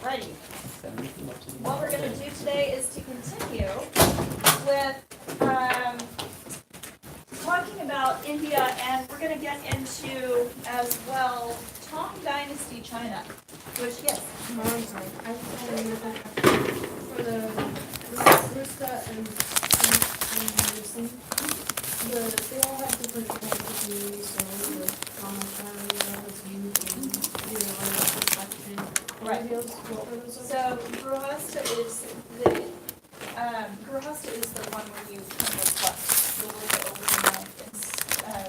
Alrighty. What we're going to do today is to continue with talking about India, and we're going to get into as well Tang Dynasty China, which, yes. No, I'm sorry. I for the Ruska and Lucy, they all have different qualities, so the commentary was used in reflection. Right. So Grihastha is the one where you kind of reflect. So we'll go over the mountains.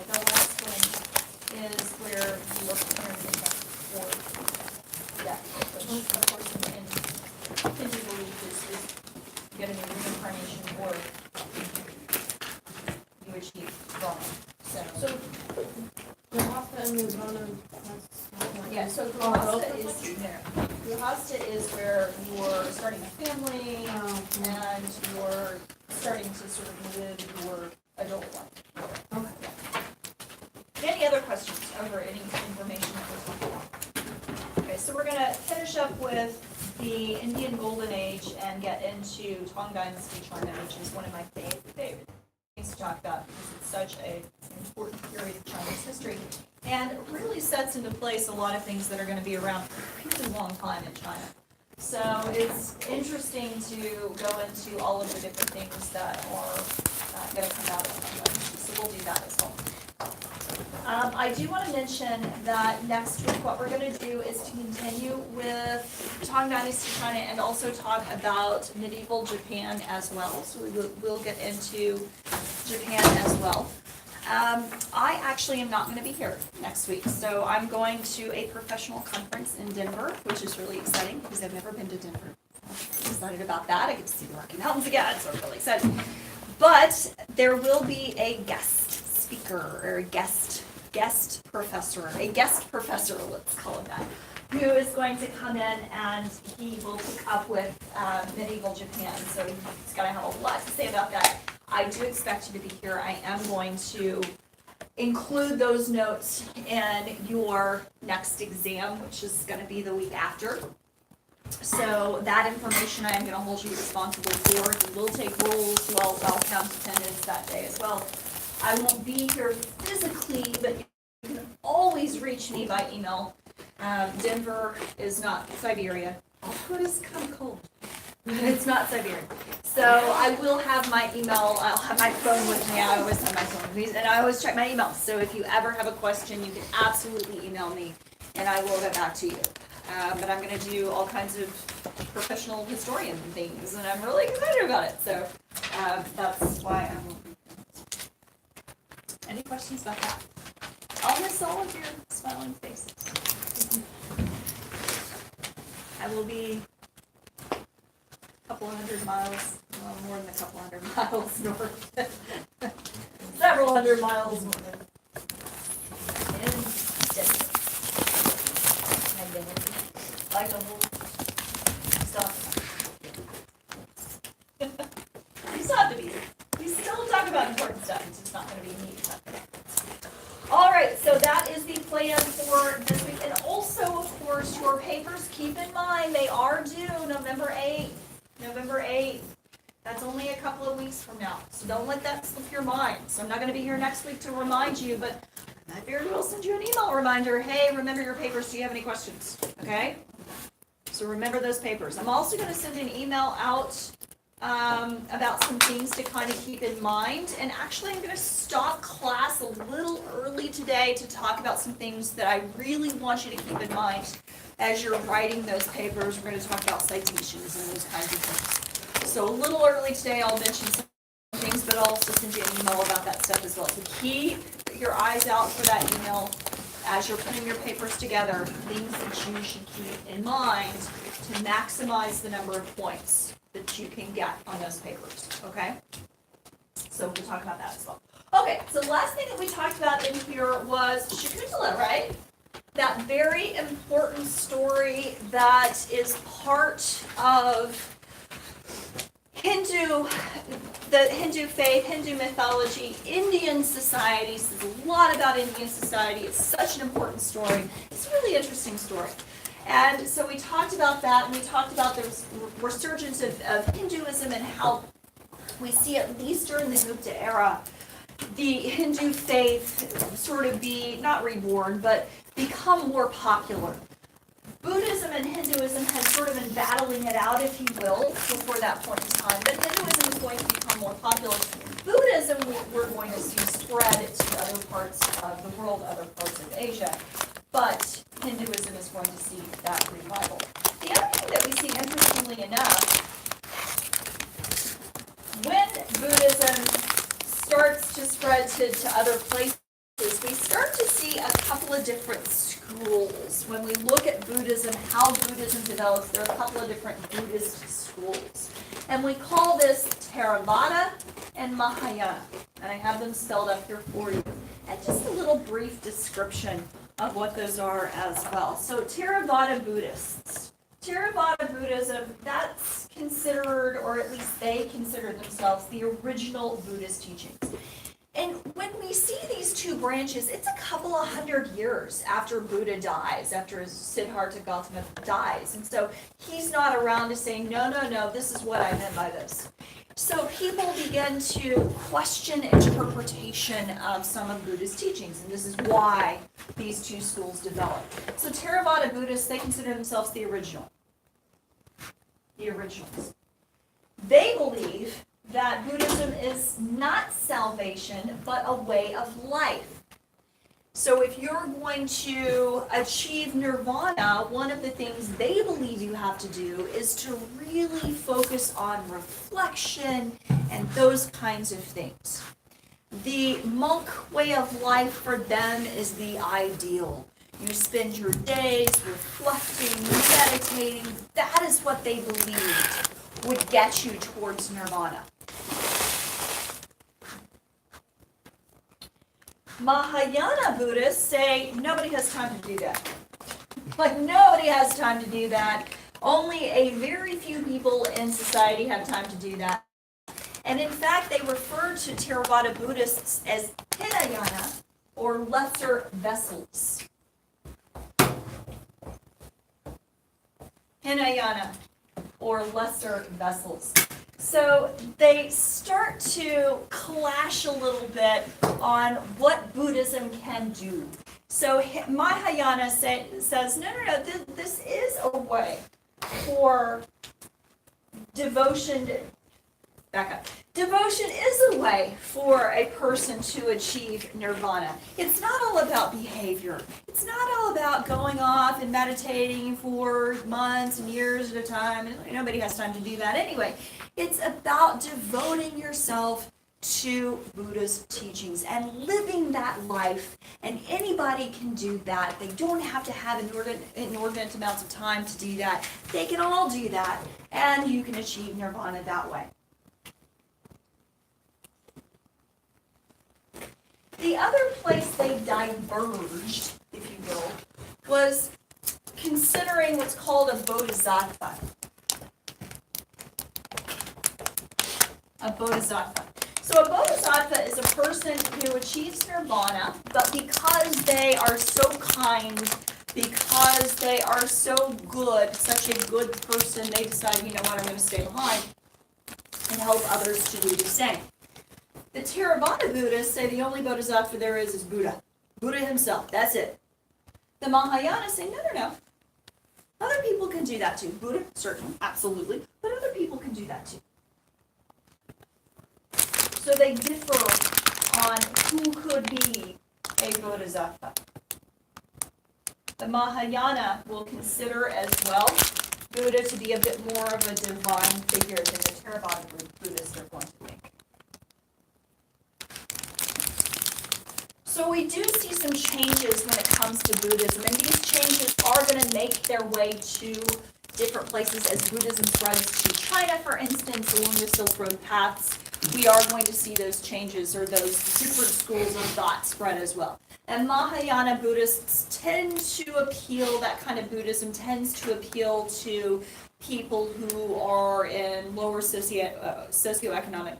The last one is where you are preparing for death, which of course in Hindu belief is getting a reincarnation or you achieve Brahma. So Grihastha and Nirvana, yeah, so Grihastha is where you're starting a family and you're starting to sort of live your adult life. Okay. Any other questions over any information that we're talking about? Okay, so we're going to finish up with the Indian Golden Age and get into Tang Dynasty China, which is one of my favorite things to talk about because it's such an important period of Chinese history. And it really sets into place a lot of things that are going to be around for a really long time in China. So it's interesting to go into all of the different things that are going to come out of it. So we'll do that as well. I do want to mention that next week what we're going to do is to continue with Tang Dynasty China and also talk about medieval Japan as well. So we'll get into Japan as well. I actually am not going to be here next week, so I'm going to a professional conference in Denver, which is really exciting because I've never been to Denver. I'm excited about that. I get to see the Rocky Mountains again, so I'm really excited. But there will be a guest speaker or a guest professor, let's call it that, who is going to come in and he will pick up with medieval Japan. So he's going to have a lot to say about that. I do expect you to be here. I am going to include those notes in your next exam, which is going to be the week after. So that information I am going to hold you responsible for. You will take roles while count attendance that day as well. I won't be here physically, but you can always reach me by email. Denver is not Siberia. It is kind of cold. It's not Siberia. So I will have my email, I'll have my phone with me. I always have my phone with me, and I always check my email. So if you ever have a question, you can absolutely email me, and I will get back to you. But I'm going to do all kinds of professional historian things, and I'm really excited about it. So that's why I'm... Any questions about that? I'll miss all of your smiling faces. I will be a couple of hundred miles, well, more than a couple hundred miles north. Several hundred miles north. In Denver. Like the whole stuff. You still have to be here. We still talk about important stuff. It's just not going to be neat stuff. All right, so that is the plan for this week. And also, of course, your papers, keep in mind, they are due November 8th. November 8th. That's only a couple of weeks from now. So don't let that slip your mind. So I'm not going to be here next week to remind you, but I very well send you an email reminder. Hey, remember your papers. Do you have any questions? Okay? So remember those papers. I'm also going to send an email out about some things to kind of keep in mind. And actually, I'm going to stop class a little early today to talk about some things that I really want you to keep in mind as you're writing those papers. We're going to talk about citations and those kinds of things. So a little early today, I'll mention some things, but I'll also send you an email about that stuff as well. So keep your eyes out for that email as you're putting your papers together, things that you should keep in mind to maximize the number of points that you can get on those papers, okay? So we'll talk about that as well. Okay, so the last thing that we talked about in here was Shakuntala, right? That very important story that is part of the Hindu faith, Hindu mythology, Indian society. This is a lot about Indian society. It's such an important story. It's a really interesting story. And so we talked about that, and we talked about the resurgence of Hinduism and how we see, at least during the Gupta era, the Hindu faith sort of be, not reborn, but become more popular. Buddhism and Hinduism had sort of been battling it out, if you will, before that point in time. But Hinduism is going to become more popular. Buddhism, we're going to see spread to other parts of the world, other parts of Asia. But Hinduism is going to see that revival. The other thing that we see, interestingly enough, when Buddhism starts to spread to other places, we start to see a couple of different schools. When we look at Buddhism, how Buddhism develops, there are a couple of different Buddhist schools. And we call this Theravada and Mahayana. And I have them spelled up here for you. And just a little brief description of what those are as well. So Theravada Buddhists. Theravada Buddhism, that's considered, or at least they consider themselves, the original Buddhist teachings. And when we see these two branches, it's a couple of hundred years after Buddha dies, after Siddhartha Gautama dies. And so he's not around to say, no, this is what I meant by this. So people begin to question interpretation of some of Buddhist teachings, and this is why these two schools developed. So Theravada Buddhists, they consider themselves the originals. They believe that Buddhism is not salvation, but a way of life. So if you're going to achieve nirvana, one of the things they believe you have to do is to really focus on reflection and those kinds of things. The monk way of life for them is the ideal. You spend your days reflecting, meditating. That is what they believed would get you towards nirvana. Mahayana Buddhists say nobody has time to do that. Like, nobody has time to do that. Only a very few people in society have time to do that. And in fact, they refer to Theravada Buddhists as Hinayana, or lesser vessels. Hinayana, or lesser vessels. So they start to clash a little bit on what Buddhism can do. So Mahayana says, no, this is a way for devotion. Back up. Devotion is a way for a person to achieve nirvana. It's not all about behavior. It's not all about going off and meditating for months and years at a time. Nobody has time to do that anyway. It's about devoting yourself to Buddha's teachings and living that life. And anybody can do that. They don't have to have inordinate amounts of time to do that. They can all do that, and you can achieve nirvana that way. The other place they diverged, if you will, was considering what's called a bodhisattva. A bodhisattva. So a bodhisattva is a person who achieves nirvana, but because they are so kind, because they are so good, such a good person, they decide, you know what, I'm going to stay behind and help others to do the same. The Theravada Buddhists say the only bodhisattva there is Buddha. Buddha himself, that's it. The Mahayana say, no. Other people can do that too. Buddha, certainly, absolutely, but other people can do that too. So they differ on who could be a bodhisattva. The Mahayana will consider as well Buddha to be a bit more of a divine figure than the Theravada Buddhists are going to think. So we do see some changes when it comes to Buddhism, and these changes are going to make their way to different places as Buddhism spreads to China, for instance, along the Silk Road paths. We are going to see those changes, or those different schools of thought spread as well. And Mahayana Buddhists tend to appeal, that kind of Buddhism tends to appeal to people who are in lower socioeconomic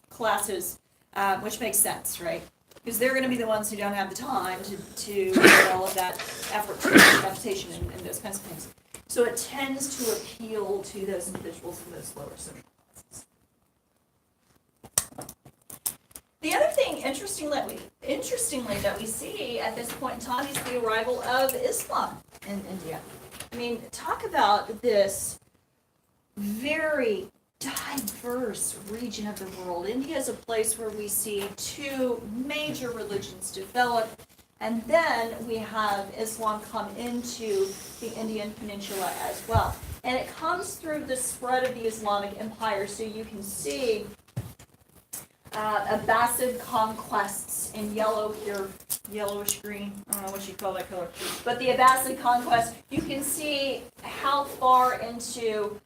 classes, which makes sense, right? because they're going to be the ones who don't have the time to do all of that effort, meditation, and those kinds of things. So it tends to appeal to those individuals in those lower social classes. The other thing, interestingly, that we see at this point in time is the arrival of Islam in India. I mean, talk about this very diverse region of the world. India is a place where we see two major religions develop, and then we have Islam come into the Indian Peninsula as well. And it comes through the spread of the Islamic Empire, so you can see Abbasid conquests in yellow here, yellowish green, I don't know what you call that color, but the Abbasid conquest, you can see how far into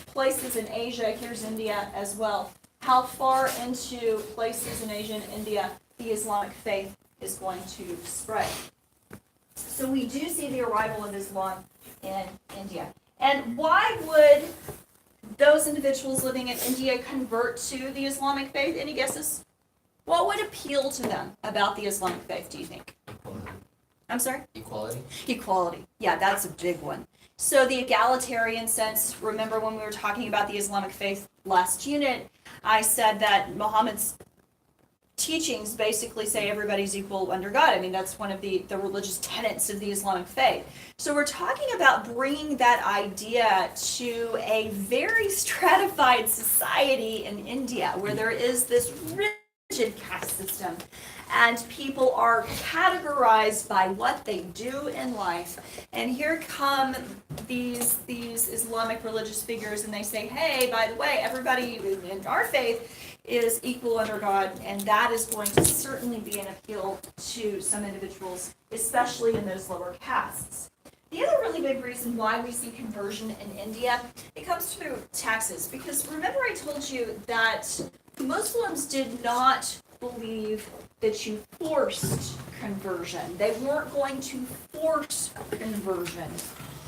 places in Asia, here's India as well, how far into places in Asia and India the Islamic faith is going to spread. So we do see the arrival of Islam in India. And why would those individuals living in India convert to the Islamic faith? Any guesses? What would appeal to them about the Islamic faith, do you think? Equality. I'm sorry? Equality. Equality. Yeah, that's a big one. So the egalitarian sense, remember when we were talking about the Islamic faith last unit, I said that Muhammad's teachings basically say everybody's equal under God. I mean, that's one of the religious tenets of the Islamic faith. So we're talking about bringing that idea to a very stratified society in India, where there is this rigid caste system, and people are categorized by what they do in life. And here come these Islamic religious figures, and they say, hey, by the way, everybody in our faith is equal under God, and that is going to certainly be an appeal to some individuals, especially in those lower castes. The other really big reason why we see conversion in India, it comes through taxes. Because remember I told you that Muslims did not believe that you forced conversion. They weren't going to force conversion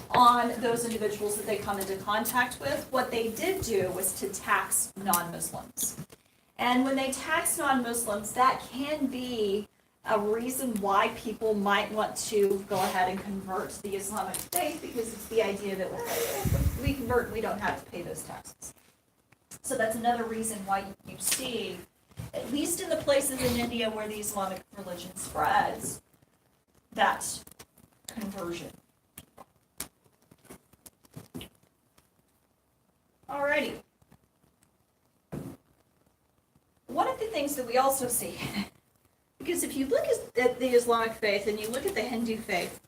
on those individuals that they come into contact with. What they did do was to tax non-Muslims. And when they tax non-Muslims, that can be a reason why people might want to go ahead and convert to the Islamic faith, because it's the idea that, well, if we convert, we don't have to pay those taxes. So that's another reason why you see, at least in the places in India where the Islamic religion spreads, that conversion. Alrighty. One of the things that we also see, because if you look at the Islamic faith and you look at the Hindu faith,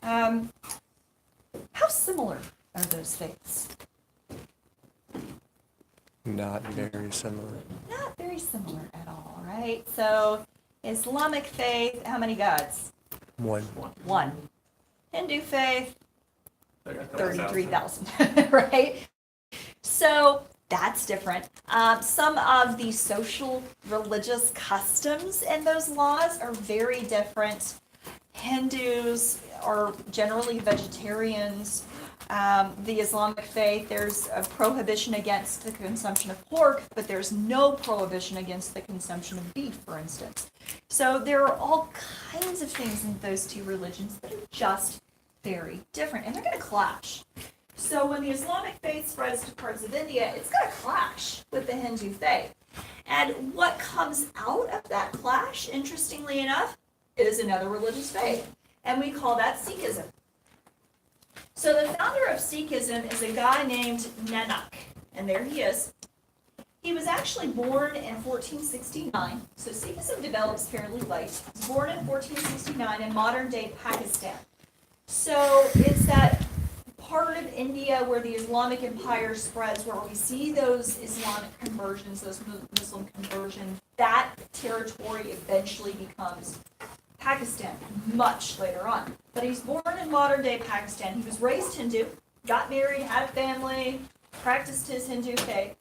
how similar are those faiths? Not very similar. Not very similar at all, right? So, Islamic faith, how many gods? One. One. Hindu faith, 33,000, right? So, that's different. Some of the social religious customs in those laws are very different. Hindus are generally vegetarians. The Islamic faith, there's a prohibition against the consumption of pork, but there's no prohibition against the consumption of beef, for instance. So there are all kinds of things in those two religions that are just very different, and they're going to clash. So when the Islamic faith spreads to parts of India, it's going to clash with the Hindu faith. And what comes out of that clash, interestingly enough, is another religious faith. And we call that Sikhism. So the founder of Sikhism is a guy named Nanak. And there he is. He was actually born in 1469. So Sikhism develops fairly late. He was born in 1469 in modern-day Pakistan. So it's that part of India where the Islamic Empire spreads, where we see those Islamic conversions, those Muslim conversions. That territory eventually becomes Pakistan much later on. But he's born in modern-day Pakistan. He was raised Hindu, got married, had a family, practiced his Hindu faith,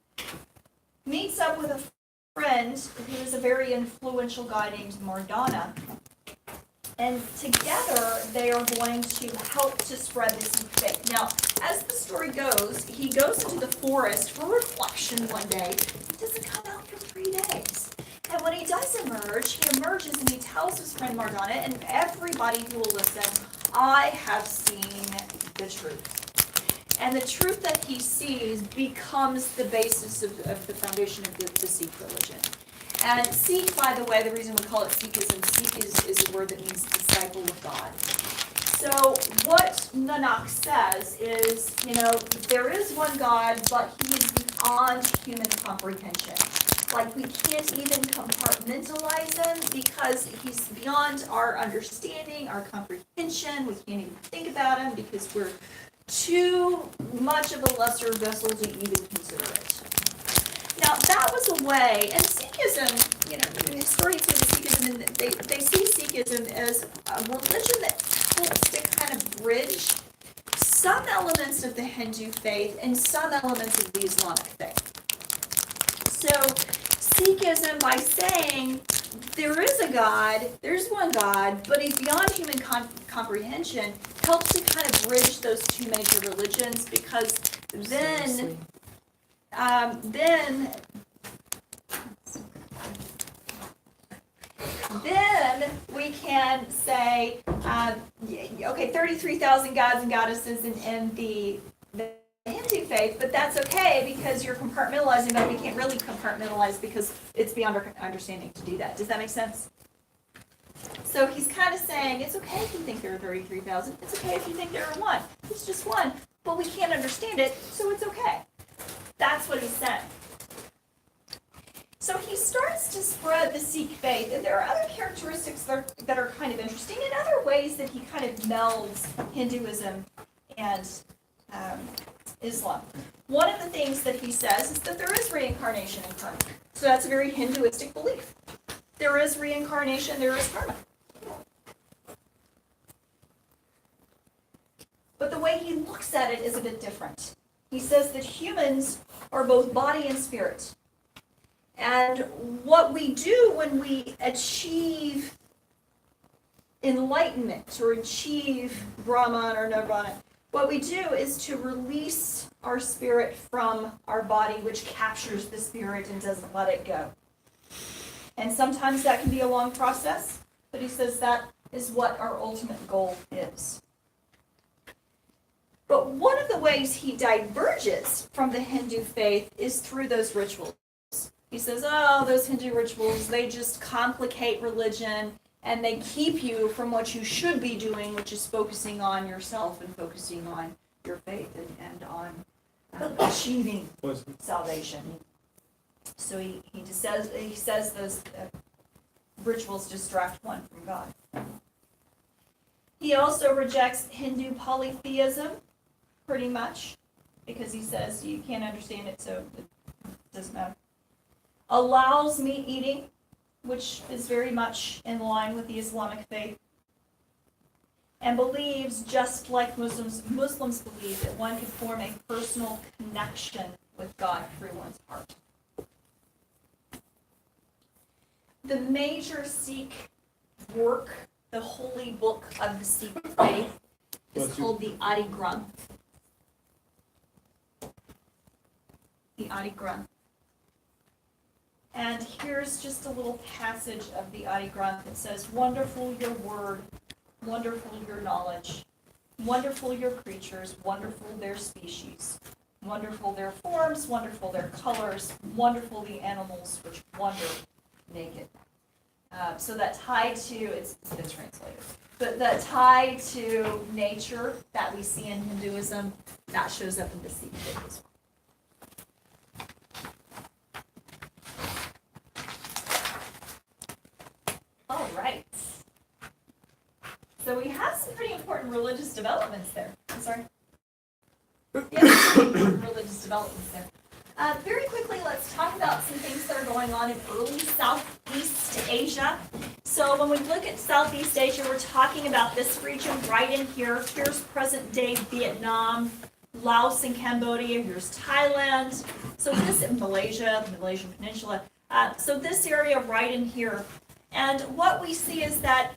meets up with a friend who is a very influential guy named Mardana. And together, they are going to help to spread this new faith. Now, as the story goes, he goes into the forest for reflection one day. He doesn't come out for 3 days. And And when he does emerge, he emerges and he tells his friend Mardana and everybody who will listen, I have seen the truth. And the truth that he sees becomes the basis of the foundation of the Sikh religion. And Sikh, by the way, the reason we call it Sikhism, Sikh is a word that means disciple of God. So what Nanak says is, there is one God, but he is beyond human comprehension. Like, we can't even compartmentalize him because he's beyond our understanding, our comprehension. We can't even think about him because we're too much of a lesser vessel to even consider it. Now, that was a way, and Sikhism, historians say Sikhism, and they see Sikhism as a religion that helps to kind of bridge some elements of the Hindu faith and some elements of the Islamic faith. So, Sikhism, by saying there is a God, there's one God, but he's beyond human comprehension, helps to kind of bridge those two major religions, because then we can say, okay, 33,000 gods and goddesses in the Hindu faith, but that's okay because you're compartmentalizing, but we can't really compartmentalize because it's beyond our understanding to do that. Does that make sense? So he's kind of saying, it's okay if you think there are 33,000. It's okay if you think there are one. It's just one, but we can't understand it, so it's okay. That's what he's saying. So he starts to spread the Sikh faith, and there are other characteristics that are kind of interesting, and other ways that he kind of melds Hinduism and Islam. One of the things that he says is that there is reincarnation in karma. So that's a very Hinduistic belief. There is reincarnation, there is karma. But the way he looks at it is a bit different. He says that humans are both body and spirit. And what we do when we achieve enlightenment or achieve Brahman or Nirvana, what we do is to release our spirit from our body, which captures the spirit and doesn't let it go. And sometimes that can be a long process, but he says that is what our ultimate goal is. But one of the ways he diverges from the Hindu faith is through those rituals. He says, those Hindu rituals, they just complicate religion and they keep you from what you should be doing, which is focusing on yourself and focusing on your faith and on achieving salvation. So he says those rituals distract one from God. He also rejects Hindu polytheism, pretty much, because he says you can't understand it, so it doesn't matter. Allows meat eating, which is very much in line with the Islamic faith, and believes, just like Muslims believe, that one can form a personal connection with God through one's heart. The major Sikh work, the holy book of the Sikh faith, is called the Adi Granth. The Adi Granth. And here's just a little passage of the Adi Granth. It says, wonderful your word, wonderful your knowledge, wonderful your creatures, wonderful their species, wonderful their forms, wonderful their colors, wonderful the animals which wander naked. So that tie to, it's been translated, but that tie to nature that we see in Hinduism, that shows up in the Sikh faith as well. All right. So we have some pretty important religious developments there. I'm sorry. Yeah, religious developments there. Very quickly, let's talk about some things that are going on in early Southeast Asia. So when we look at Southeast Asia, we're talking about this region right in here. Here's present-day Vietnam, Laos and Cambodia. Here's Thailand. So this is Malaysia, the Malaysian Peninsula. So this area right in here. And what we see is that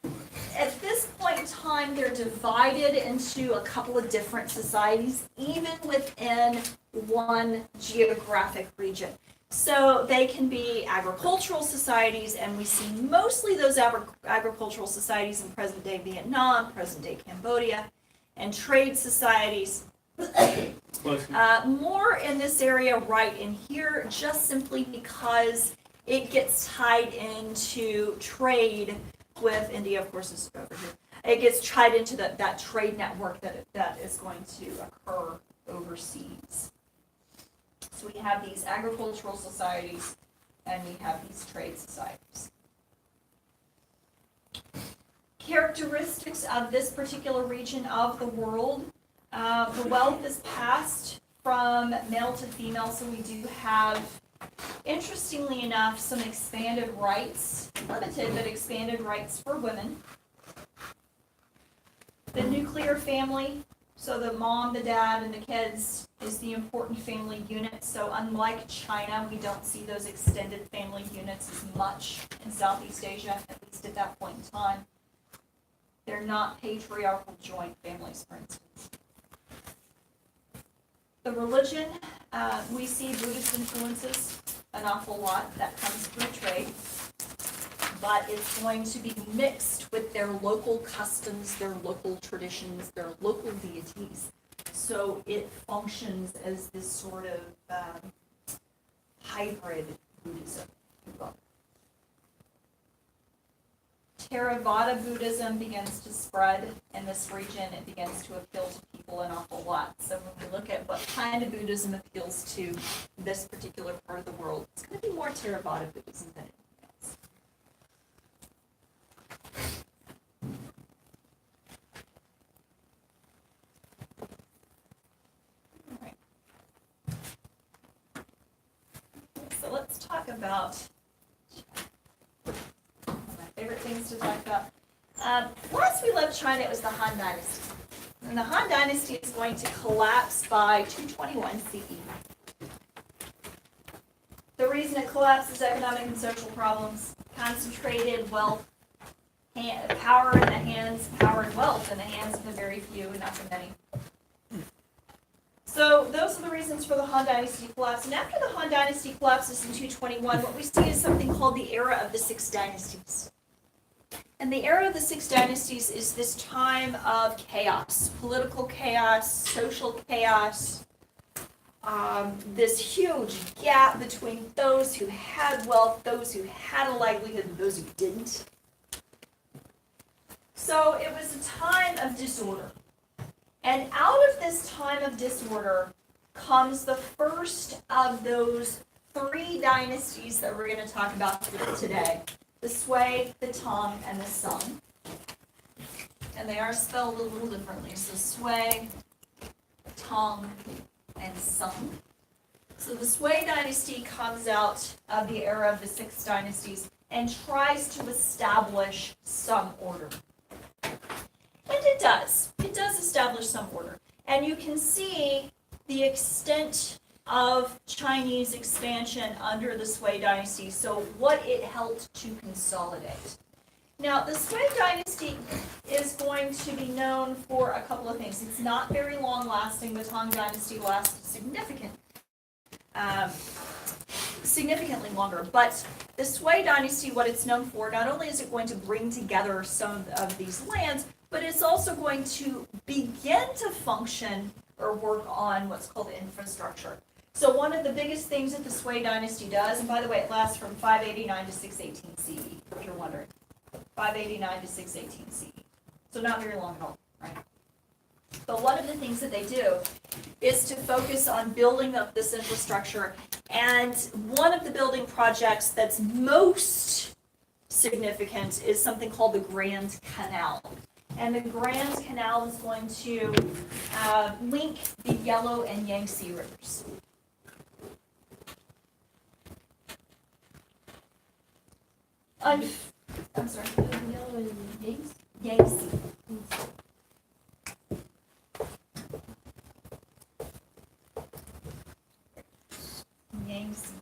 at this point in time, they're divided into a couple of different societies, even within one geographic region. So they can be agricultural societies, and we see mostly those agricultural societies in present-day Vietnam, present-day Cambodia, and trade societies. More in this area right in here, just simply because it gets tied into trade with India, of course, is over here. It gets tied into that trade network that is going to occur overseas. So we have these agricultural societies and we have these trade societies. Characteristics of this particular region of the world. The wealth is passed from male to female, so we do have, interestingly enough, some expanded rights, limited but expanded rights for women. The nuclear family, so the mom, the dad, and the kids is the important family unit. So unlike China, we don't see those extended family units as much in Southeast Asia, at least at that point in time. They're not patriarchal joint families, for instance. The religion, we see Buddhist influences an awful lot. That comes through trade. But it's going to be mixed with their local customs, their local traditions, their local deities. So it functions as this sort of hybrid Buddhism. Theravada Buddhism begins to spread in this region. It begins to appeal to people an awful lot. So when we look at what kind of Buddhism appeals to this particular part of the world, it's going to be more Theravada Buddhism than anything else. All right. So let's talk about favorite things to talk about. Last we left China, it was the Han Dynasty. And the Han Dynasty is going to collapse by 221 CE. The reason it collapses is economic and social problems, concentrated wealth, power in the hands, power and wealth in the hands of the very few and not the many. So those are the reasons for the Han Dynasty collapse. And after the Han Dynasty collapses in 221, what we see is something called the era of the Six Dynasties. And the era of the Six Dynasties is this time of chaos, political chaos, social chaos, this huge gap between those who had wealth, those who had a livelihood, and those who didn't. So it was a time of disorder. And out of this time of disorder comes the first of those three dynasties that we're going to talk about today. The Sui, the Tang, and the Sung. And they are spelled a little differently. So Sui, Tang, and Sung. So the Sui dynasty comes out of the era of the Six Dynasties and tries to establish some order. And it does. It does establish some order. And you can see the extent of Chinese expansion under the Sui dynasty, so what it helped to consolidate. Now, the Sui dynasty is going to be known for a couple of things. It's not very long lasting. The Tang dynasty lasted significantly longer, but the Sui dynasty, what it's known for, not only is it going to bring together some of these lands, but it's also going to begin to function or work on what's called infrastructure. So one of the biggest things that the Sui dynasty does, and by the way, it lasts from 589 to 618 CE, if you're wondering. 589 to 618 CE. So not very long at all, right? But one of the things that they do is to focus on building up this infrastructure. And one of the building projects that's most significant is something called the Grand Canal. And the Grand Canal is going to link the Yellow and Yangtze rivers. I'm sorry. Yellow and Yangtze? Yangtze. Yangtze.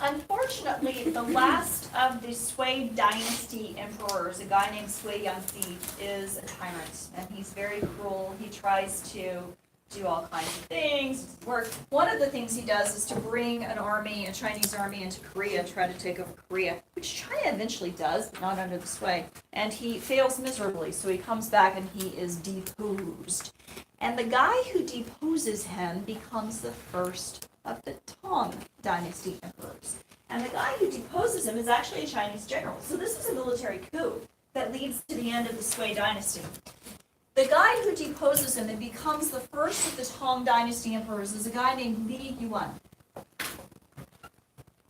Unfortunately, the last of the Sui dynasty emperors, a guy named Sui Yangtze, is a tyrant, and he's very cruel. He tries to do all kinds of things, work. One of the things he does is to bring an army, a Chinese army, into Korea and try to take over Korea, which China eventually does, but not under the sway. And he fails miserably, so he comes back and he is deposed. And the guy who deposes him becomes the first of the Tang Dynasty emperors. And the guy who deposes him is actually a Chinese general. So this is a military coup that leads to the end of the Sui dynasty. The guy who deposes him and becomes the first of the Tang Dynasty emperors is a guy named Li Yuan.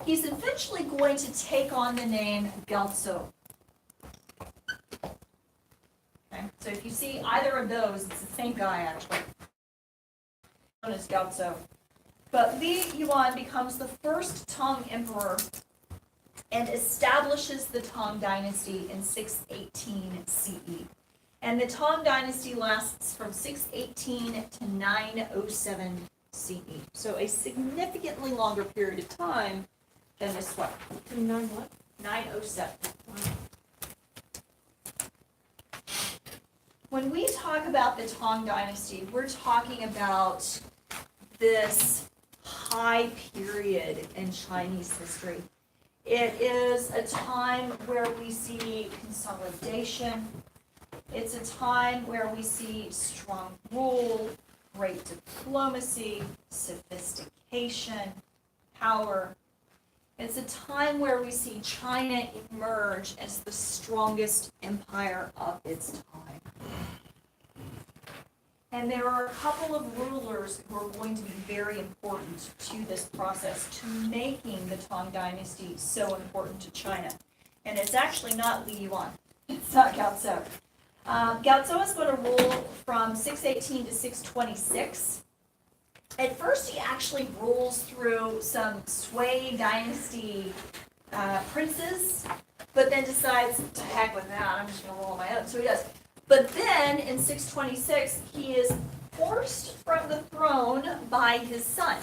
He's eventually going to take on the name Gaozu. Okay, so if you see either of those, it's the same guy actually. Known as Gaozu. But Li Yuan becomes the first Tang emperor and establishes the Tang Dynasty in 618 CE. And the Tang Dynasty lasts from 618 to 907 CE. So a significantly longer period of time than this one. 907. When we talk about the Tang Dynasty, we're talking about this high period in Chinese history. It is a time where we see consolidation. It's a time where we see strong rule, great diplomacy, sophistication, power. It's a time where we see China emerge as the strongest empire of its time. And there are a couple of rulers who are going to be very important to this process, to making the Tang Dynasty so important to China. And it's actually not Li Yuan. It's not Gaozu. Gaozu is going to rule from 618 to 626. At first, he actually rules through some Sui dynasty princes, but then decides, to heck with that, I'm just going to rule on my own. So he does. But then, in 626, he is forced from the throne by his son,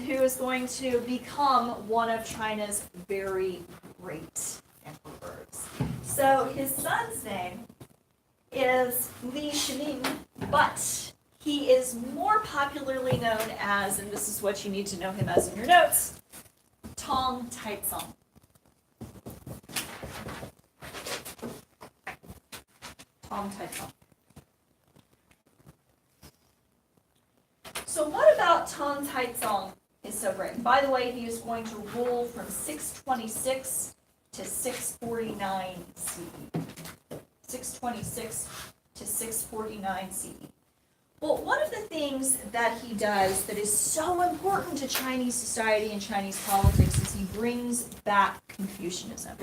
who is going to become one of China's very great emperors. So his son's name is Li Shining, but he is more popularly known as, and this is what you need to know him as in your notes, Tang Taizong. Tang Taizong. So what about Tang Taizong is so great? And by the way, he is going to rule from 626 to 649 CE. 626 to 649 CE. Well, one of the things that he does that is so important to Chinese society and Chinese politics is he brings back Confucianism.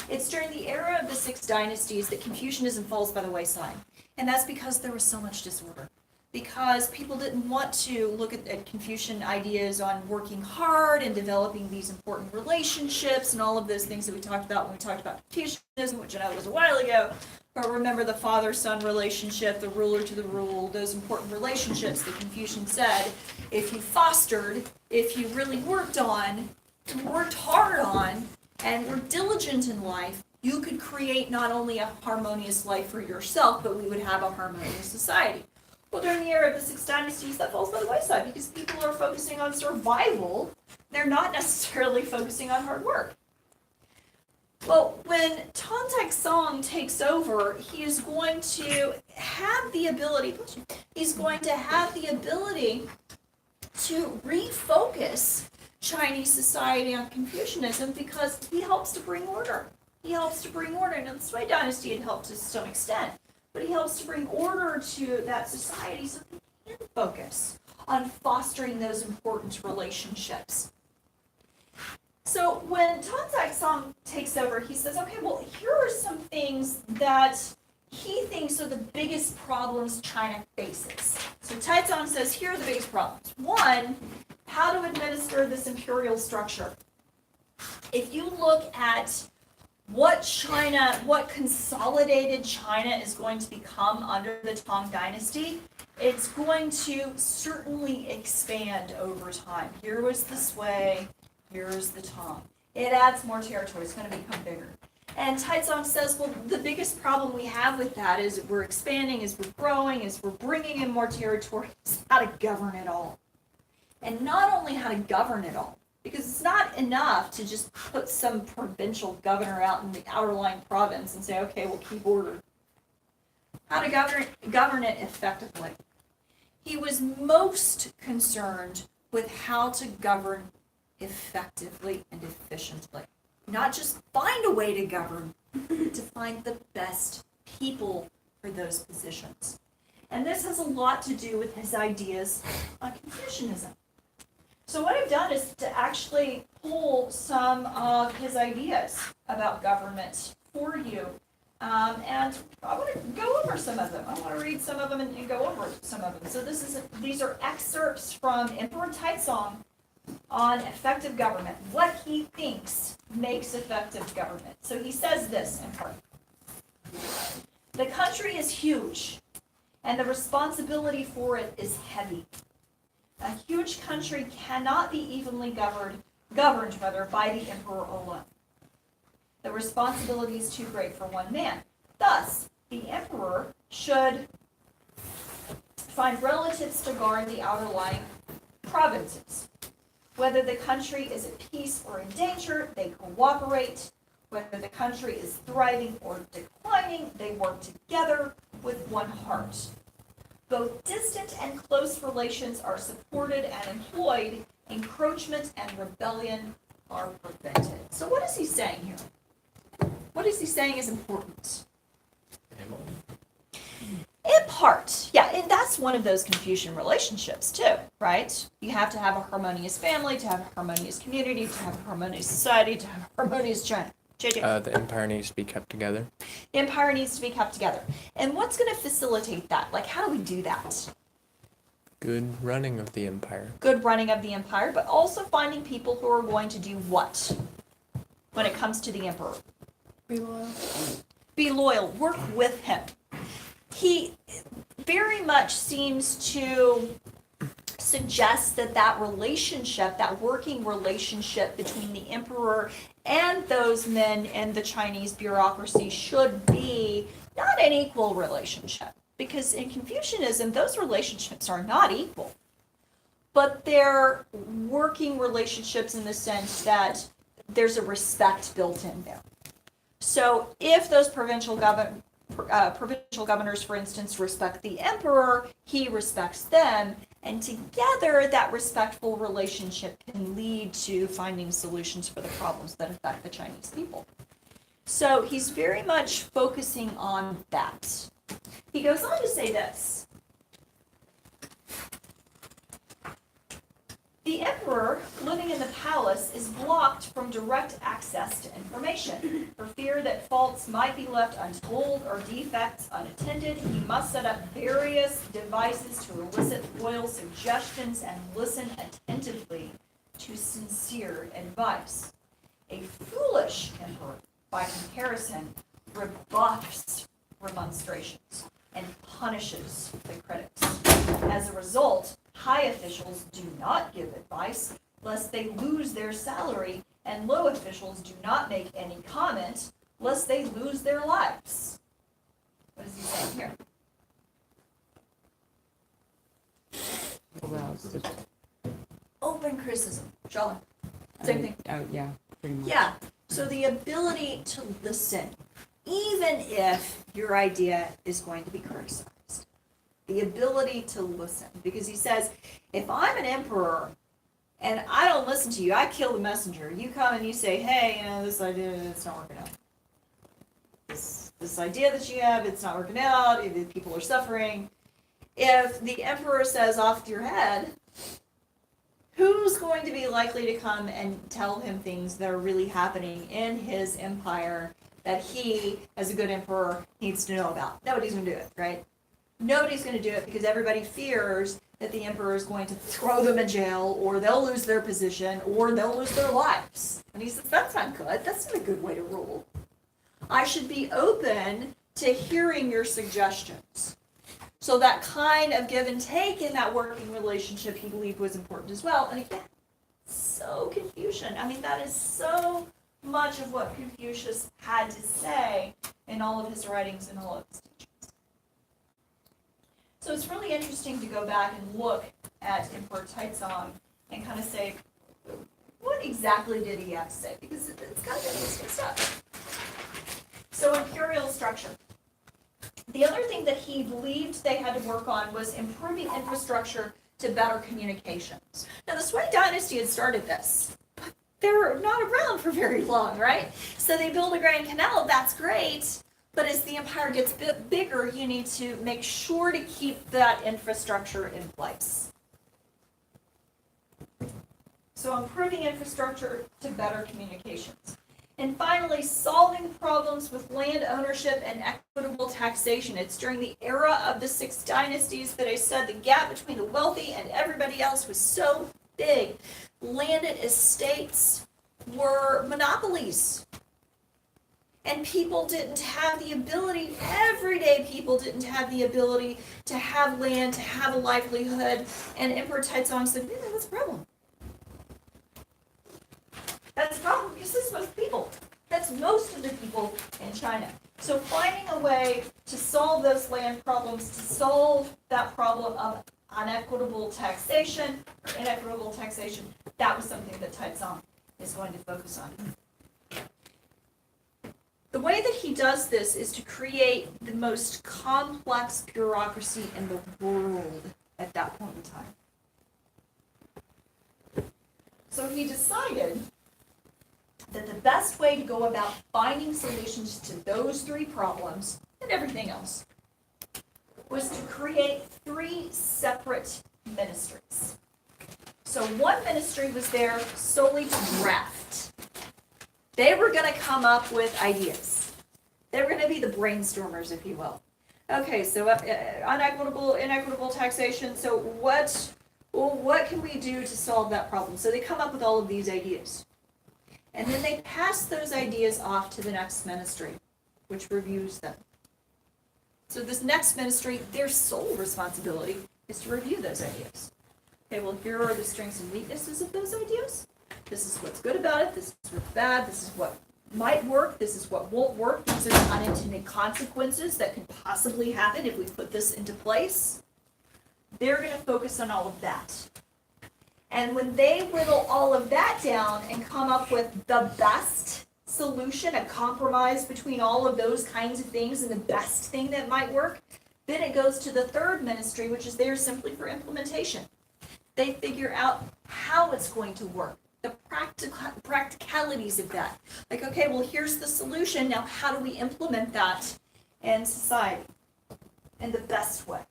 It's during the era of the six dynasties that Confucianism falls by the wayside. And that's because there was so much disorder. Because people didn't want to look at Confucian ideas on working hard and developing these important relationships and all of those things that we talked about when we talked about Confucianism, which I know was a while ago. But remember the father-son relationship, the ruler to the ruled, those important relationships that Confucian said, if you fostered, if you really worked hard on, and were diligent in life, you could create not only a harmonious life for yourself, but we would have a harmonious society. Well, during the era of the six dynasties, that falls by the wayside because people are focusing on survival. They're not necessarily focusing on hard work. Well, when Tang Taizong takes over, he is going to have the ability, to refocus Chinese society on Confucianism because he helps to bring order. He helps to bring order. Now, the Sui dynasty had helped to some extent, but he helps to bring order to that society so he can focus on fostering those important relationships. So when Tang Taizong takes over, he says, okay, well, here are some things that he thinks are the biggest problems China faces. So Taizong says, here are the biggest problems. One, how to administer this imperial structure. If you look at what consolidated China is going to become under the Tang Dynasty, it's going to certainly expand over time. Here was the Sui, here's the Tang. It adds more territory, it's going to become bigger. And Taizong says, well, the biggest problem we have with that is we're expanding, is we're growing, is we're bringing in more territory, is how to govern it all. And not only how to govern it all, because it's not enough to just put some provincial governor out in the outerlying province and say, okay, we'll keep order. How to govern it effectively. He was most concerned with how to govern effectively and efficiently. Not just find a way to govern, to find the best people for those positions. And this has a lot to do with his ideas on Confucianism. So what I've done is to actually pull some of his ideas about government for you. And I want to go over some of them. I want to read some of them and go over some of them. So these are excerpts from Emperor Taizong on effective government, what he thinks makes effective government. So he says this in part. The country is huge, and the responsibility for it is heavy. A huge country cannot be evenly governed by the emperor alone. The responsibility is too great for one man. Thus, the emperor should find relatives to guard the outerlying provinces. Whether the country is at peace or in danger, they cooperate. Whether the country is thriving or declining, they work together with one heart. Both distant and close relations are supported and employed. Encroachment and rebellion are prevented. So what is he saying here? What is he saying is important? In part, yeah, and that's one of those Confucian relationships too, right? You have to have a harmonious family, to have a harmonious community, to have a harmonious society, to have a harmonious China. JJ? The empire needs to be kept together. The empire needs to be kept together. And what's going to facilitate that? Like, how do we do that? Good running of the empire. Good running of the empire, but also finding people who are going to do what when it comes to the emperor? Be loyal. Be loyal. Work with him. He very much seems to suggest that relationship, that working relationship between the emperor and those men in the Chinese bureaucracy should be not an equal relationship. Because in Confucianism, those relationships are not equal. But they're working relationships in the sense that there's a respect built in there. So if those provincial governors, for instance, respect the emperor, he respects them, and together that respectful relationship can lead to finding solutions for the problems that affect the Chinese people. So he's very much focusing on that. He goes on to say this. The emperor, living in the palace, is blocked from direct access to information. For fear that faults might be left untold or defects unattended, he must set up various devices to elicit loyal suggestions and listen attentively to sincere advice. A foolish emperor, by comparison, rebuffs remonstrations and punishes the critics. As a result, high officials do not give advice lest they lose their salary, and low officials do not make any comment lest they lose their lives. What is he saying here? Well, it's just, Open criticism. Sean, same thing. yeah, pretty much. Yeah, so the ability to listen, even if your idea is going to be criticized. The ability to listen. Because he says, if I'm an emperor and I don't listen to you, I kill the messenger. You come and you say, hey, this idea, it's not working out. This idea that you have, it's not working out. People are suffering. If the emperor says off your head, who's going to be likely to come and tell him things that are really happening in his empire that he, as a good emperor, needs to know about? Nobody's going to do it, right? Nobody's going to do it because everybody fears that the emperor is going to throw them in jail, or they'll lose their position, or they'll lose their lives. And he says, that's not good. That's not a good way to rule. I should be open to hearing your suggestions. So that kind of give and take in that working relationship he believed was important as well. And again, so Confucian. I mean, that is so much of what Confucius had to say in all of his writings and all of his teachings. So it's really interesting to go back and look at Emperor Taizong and kind of say, what exactly did he have to say? Because it's kind of interesting stuff. So imperial structure. The other thing that he believed they had to work on was improving infrastructure to better communications. Now, the Sui dynasty had started this, but they were not around for very long, right? So they build a Grand Canal, that's great, but as the empire gets bigger, you need to make sure to keep that infrastructure in place. So improving infrastructure to better communications. And finally, solving problems with land ownership and equitable taxation. It's during the era of the 6 dynasties that I said the gap between the wealthy and everybody else was so big. Landed estates were monopolies. And people didn't have the ability, everyday people didn't have the ability to have land, to have a livelihood. And Emperor Taizong said, yeah, that's a problem. That's a problem because this is most people. That's most of the people in China. So finding a way to solve those land problems, to solve that problem of unequitable taxation or inequitable taxation, that was something that Taizong is going to focus on. The way that he does this is to create the most complex bureaucracy in the world at that point in time. So he decided that the best way to go about finding solutions to those 3 problems and everything else was to create 3 separate ministries. So one ministry was there solely to draft. They were going to come up with ideas. They were going to be the brainstormers, if you will. Okay, so inequitable taxation. So what can we do to solve that problem? So they come up with all of these ideas. And then they pass those ideas off to the next ministry, which reviews them. So this next ministry, their sole responsibility is to review those ideas. Okay, well, here are the strengths and weaknesses of those ideas. This is what's good about it. This is what's bad. This is what might work. This is what won't work. These are the unintended consequences that can possibly happen if we put this into place. They're going to focus on all of that. And when they whittle all of that down and come up with the best solution, a compromise between all of those kinds of things and the best thing that might work, then it goes to the third ministry, which is there simply for implementation. They figure out how it's going to work, the practicalities of that. Like, okay, well, here's the solution. Now, how do we implement that in society in the best way?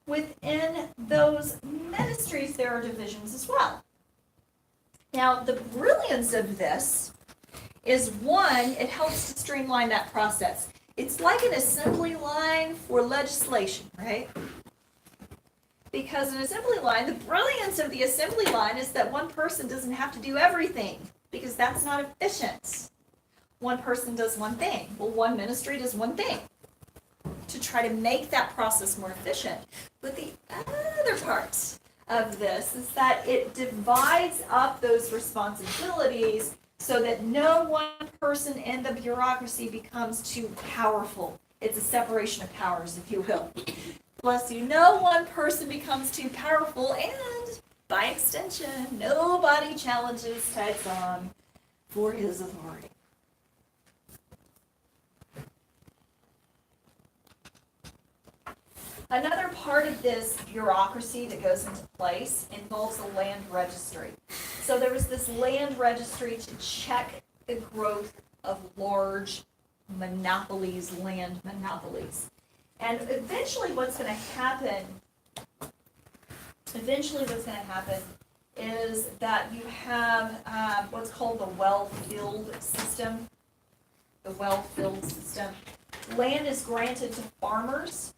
Within those ministries, there are divisions as well. Now, the brilliance of this is, one, it helps to streamline that process. It's like an assembly line for legislation, right? Because an assembly line, the brilliance of the assembly line is that one person doesn't have to do everything, because that's not efficient. One person does one thing. Well, one ministry does one thing to try to make that process more efficient. But the other part of this is that it divides up those responsibilities so that no one person in the bureaucracy becomes too powerful. It's a separation of powers, if you will. Bless you, no one person becomes too powerful, and by extension, nobody challenges Taizong for his authority. Another part of this bureaucracy that goes into place involves a land registry. So there was this land registry to check the growth of large monopolies, land monopolies. And eventually what's going to happen is that you have what's called the well-filled system. The well-filled system. Land is granted to farmers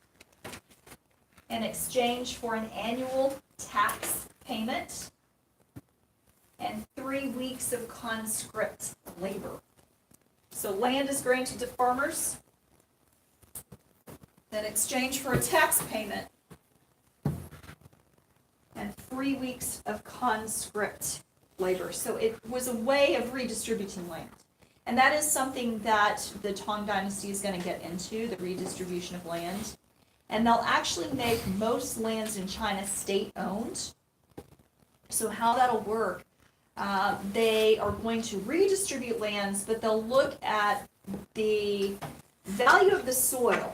in exchange for an annual tax payment and 3 weeks of conscript labor. So land is granted to farmers in exchange for a tax payment and 3 weeks of conscript labor. So it was a way of redistributing land. And that is something that the Tang Dynasty is going to get into, the redistribution of land. And they'll actually make most lands in China state-owned. So how that'll work, they are going to redistribute lands, but they'll look at the value of the soil.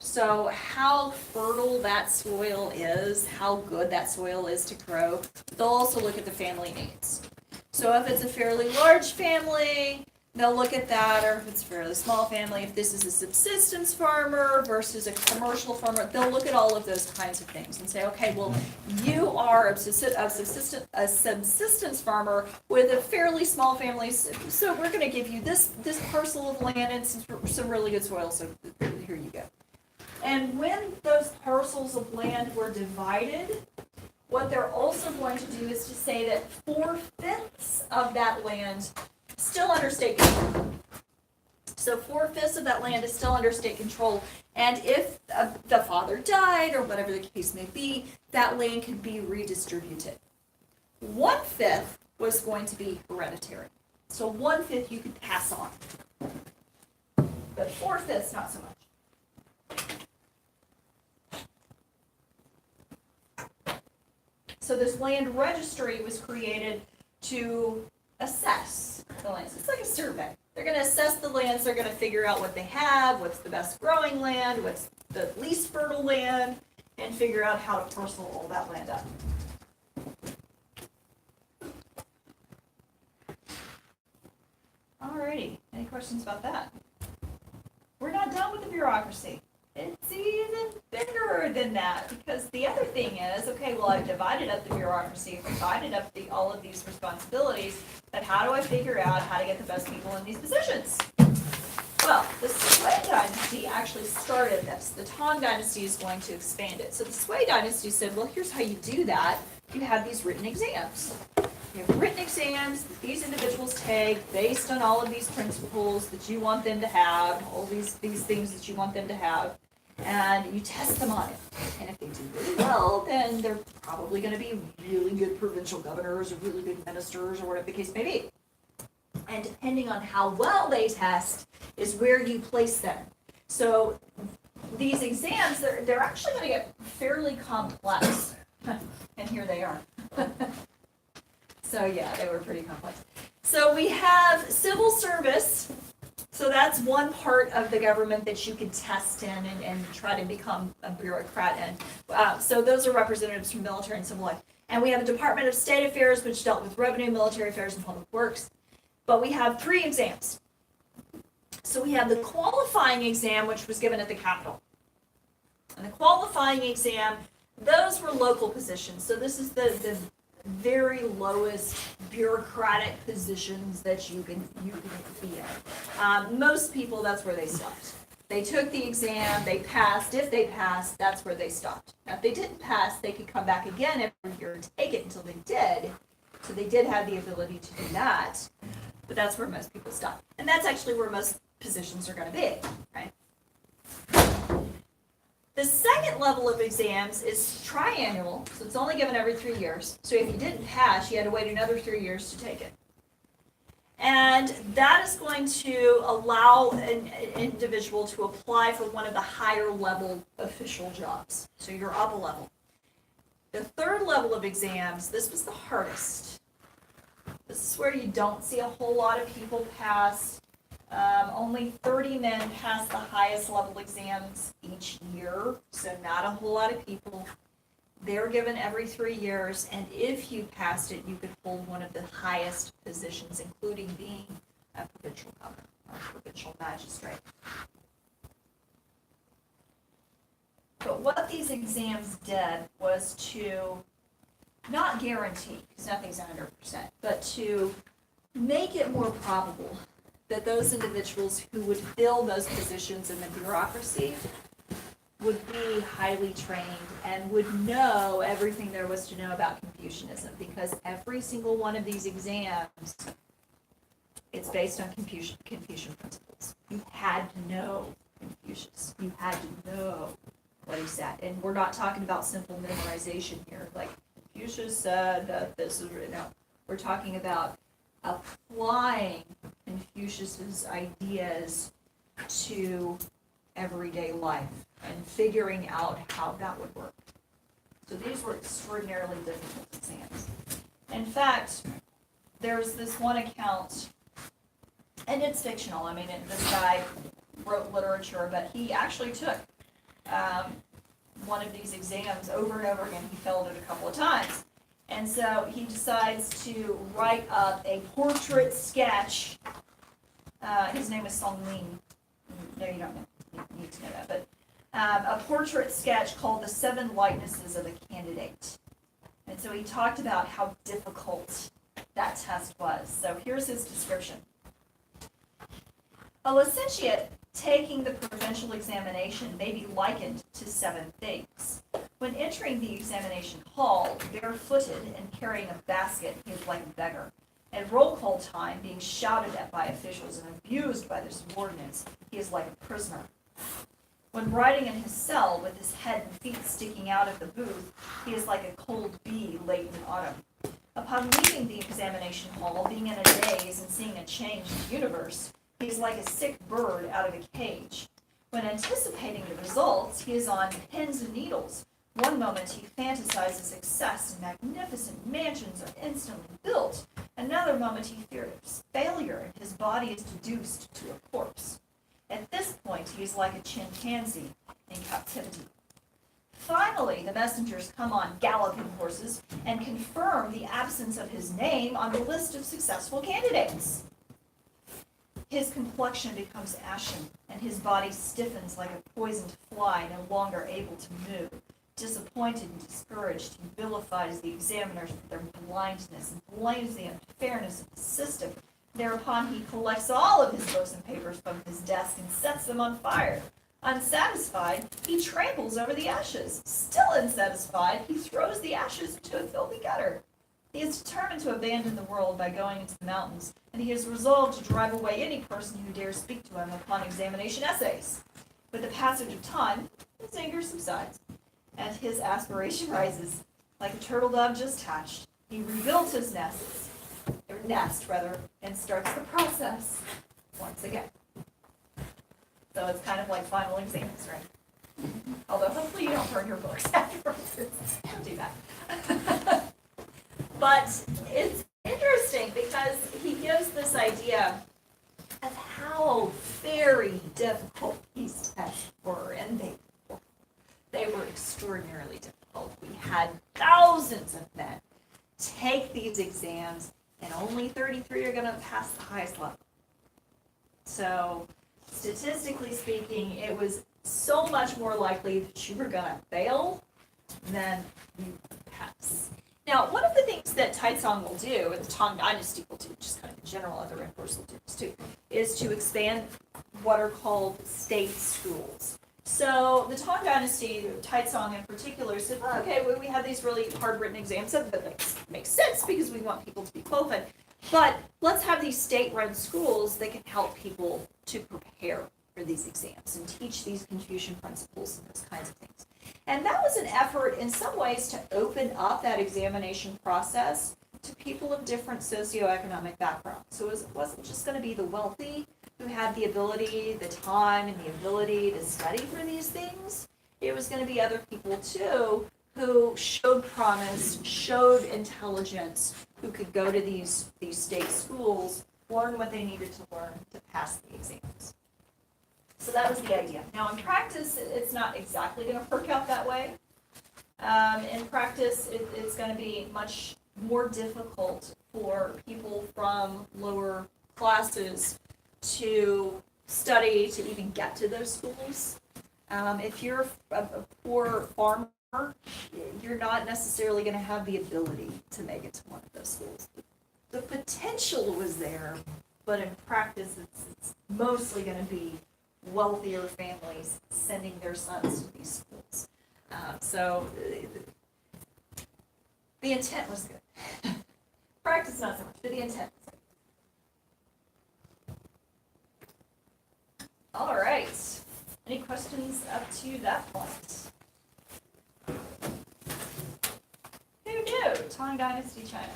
So how fertile that soil is, how good that soil is to grow. They'll also look at the family needs. So if it's a fairly large family, they'll look at that, or if it's a fairly small family, if this is a subsistence farmer versus a commercial farmer, they'll look at all of those kinds of things and say, okay, well, you are a subsistence farmer with a fairly small family, so we're going to give you this parcel of land and some really good soil, so here you go. And when those parcels of land were divided, what they're also going to do is to say that 4/5 of that land still under state control. So 4/5 of that land is still under state control, and if the father died or whatever the case may be, that land could be redistributed. 1/5 was going to be hereditary. So 1/5 you could pass on, but 4/5 not so much. So this land registry was created to assess the lands. It's like a survey. They're going to assess the lands. They're going to figure out what they have, what's the best growing land, what's the least fertile land, and figure out how to parcel all that land up. Alrighty, any questions about that? We're not done with the bureaucracy. It's even bigger than that, because the other thing is, okay, well, I've divided up the bureaucracy, I've divided up all of these responsibilities, but how do I figure out how to get the best people in these positions? Well, the Sui Dynasty actually started this. The Tang Dynasty is going to expand it. So the Sui Dynasty said, well, here's how you do that. You have these written exams. You have written exams that these individuals take based on all of these principles that you want them to have, all these things that you want them to have. And you test them on it. And if they do really well, then they're probably going to be really good provincial governors or really good ministers or whatever the case may be. And depending on how well they test is where you place them. So these exams, they're actually going to get fairly complex. And here they are. So yeah, they were pretty complex. So we have civil service. So that's one part of the government that you could test in and try to become a bureaucrat in. So those are representatives from military and civil life. And we have the Department of State Affairs, which dealt with revenue, military affairs, and public works. But we have 3 exams. So we have the qualifying exam, which was given at the Capitol. And the qualifying exam, those were local positions. So this is the very lowest bureaucratic positions that you can be in. Most people, that's where they stopped. They took the exam, they passed. If they passed, that's where they stopped. Now, if they didn't pass, they could come back again every year and take it until they did. So they did have the ability to do that. But that's where most people stop. And that's actually where most positions are going to be, right? The second level of exams is triannual, so it's only given every 3 years. So if you didn't pass, you had to wait another 3 years to take it. And that is going to allow an individual to apply for one of the higher level official jobs. So you're up a level. The third level of exams, this was the hardest. This is where you don't see a whole lot of people pass. Only 30 men pass the highest level exams each year, so not a whole lot of people. They're given every 3 years, and if you passed it, you could hold one of the highest positions, including being a provincial governor or provincial magistrate. But what these exams did was to not guarantee, because nothing's 100%, but to make it more probable that those individuals who would fill those positions in the bureaucracy would be highly trained and would know everything there was to know about Confucianism, because every single one of these exams, it's based on Confucian principles. You had to know Confucius. You had to know what he said. And we're not talking about simple memorization here, like Confucius said that this is, no. We're talking about applying Confucius's ideas to everyday life and figuring out how that would work. So these were extraordinarily difficult exams. In fact, there's this one account, and it's fictional. I mean, this guy wrote literature, but he actually took one of these exams over and over again. He failed it a couple of times. And so he decides to write up a portrait sketch. His name is Song Lin. No, you don't need to know that, but a portrait sketch called The Seven Likenesses of a Candidate. And so he talked about how difficult that test was. So here's his description. A licentiate taking the provincial examination may be likened to 7 things. When entering the examination hall, barefooted and carrying a basket, he is like a beggar. At roll call time, being shouted at by officials and abused by their subordinates, he is like a prisoner. When riding in his cell with his head and feet sticking out of the booth, he is like a cold bee late in autumn. Upon leaving the examination hall, being in a daze and seeing a changed universe, he is like a sick bird out of a cage. When anticipating the results, he is on pins and needles. One moment he fantasizes success and magnificent mansions are instantly built. Another moment he fears failure and his body is reduced to a corpse. At this point, he is like a chimpanzee in captivity. Finally, the messengers come on galloping horses and confirm the absence of his name on the list of successful candidates. His complexion becomes ashen, and his body stiffens like a poisoned fly, no longer able to move. Disappointed and discouraged, he vilifies the examiners for their blindness and blames the unfairness of the system. Thereupon he collects all of his books and papers from his desk and sets them on fire. Unsatisfied, he tramples over the ashes. Still unsatisfied, he throws the ashes into a filthy gutter. He is determined to abandon the world by going into the mountains, and he is resolved to drive away any person who dares speak to him upon examination essays. With the passage of time, his anger subsides, and his aspiration rises. Like a turtle dove just hatched, he rebuilds his nest, and starts the process once again. So it's kind of like final exams, right? Although hopefully you don't burn your books afterwards. Don't do that. But it's interesting because he gives this idea of how very difficult these tests were, and they were extraordinarily difficult. We had thousands of men take these exams, and only 33 are going to pass the highest level. So, statistically speaking, it was so much more likely that you were going to fail than you pass. Now, one of the things that Taizong will do, and the Tang Dynasty will do, just kind of in general, other emperors will do this too, is to expand what are called state schools. So the Tang Dynasty, Taizong in particular, said, well, okay, well, we have these really hard-written exams that makes sense because we want people to be qualified, but let's have these state-run schools that can help people to prepare for these exams and teach these Confucian principles and those kinds of things. And that was an effort in some ways to open up that examination process to people of different socioeconomic backgrounds. So it wasn't just going to be the wealthy who had the ability, the time, and the ability to study for these things. It was going to be other people too who showed promise, showed intelligence, who could go to these state schools, learn what they needed to learn to pass the exams. So that was the idea. Now in practice, it's not exactly going to work out that way. In practice, it's going to be much more difficult for people from lower classes to study, to even get to those schools. If you're a poor farmer, you're not necessarily going to have the ability to make it to one of those schools. The potential was there, but in practice, it's mostly going to be wealthier families sending their sons to these schools. So the intent was good. Practice not so much, but the intent was good. All right. Any questions up to that point? Who knew? Tang Dynasty China.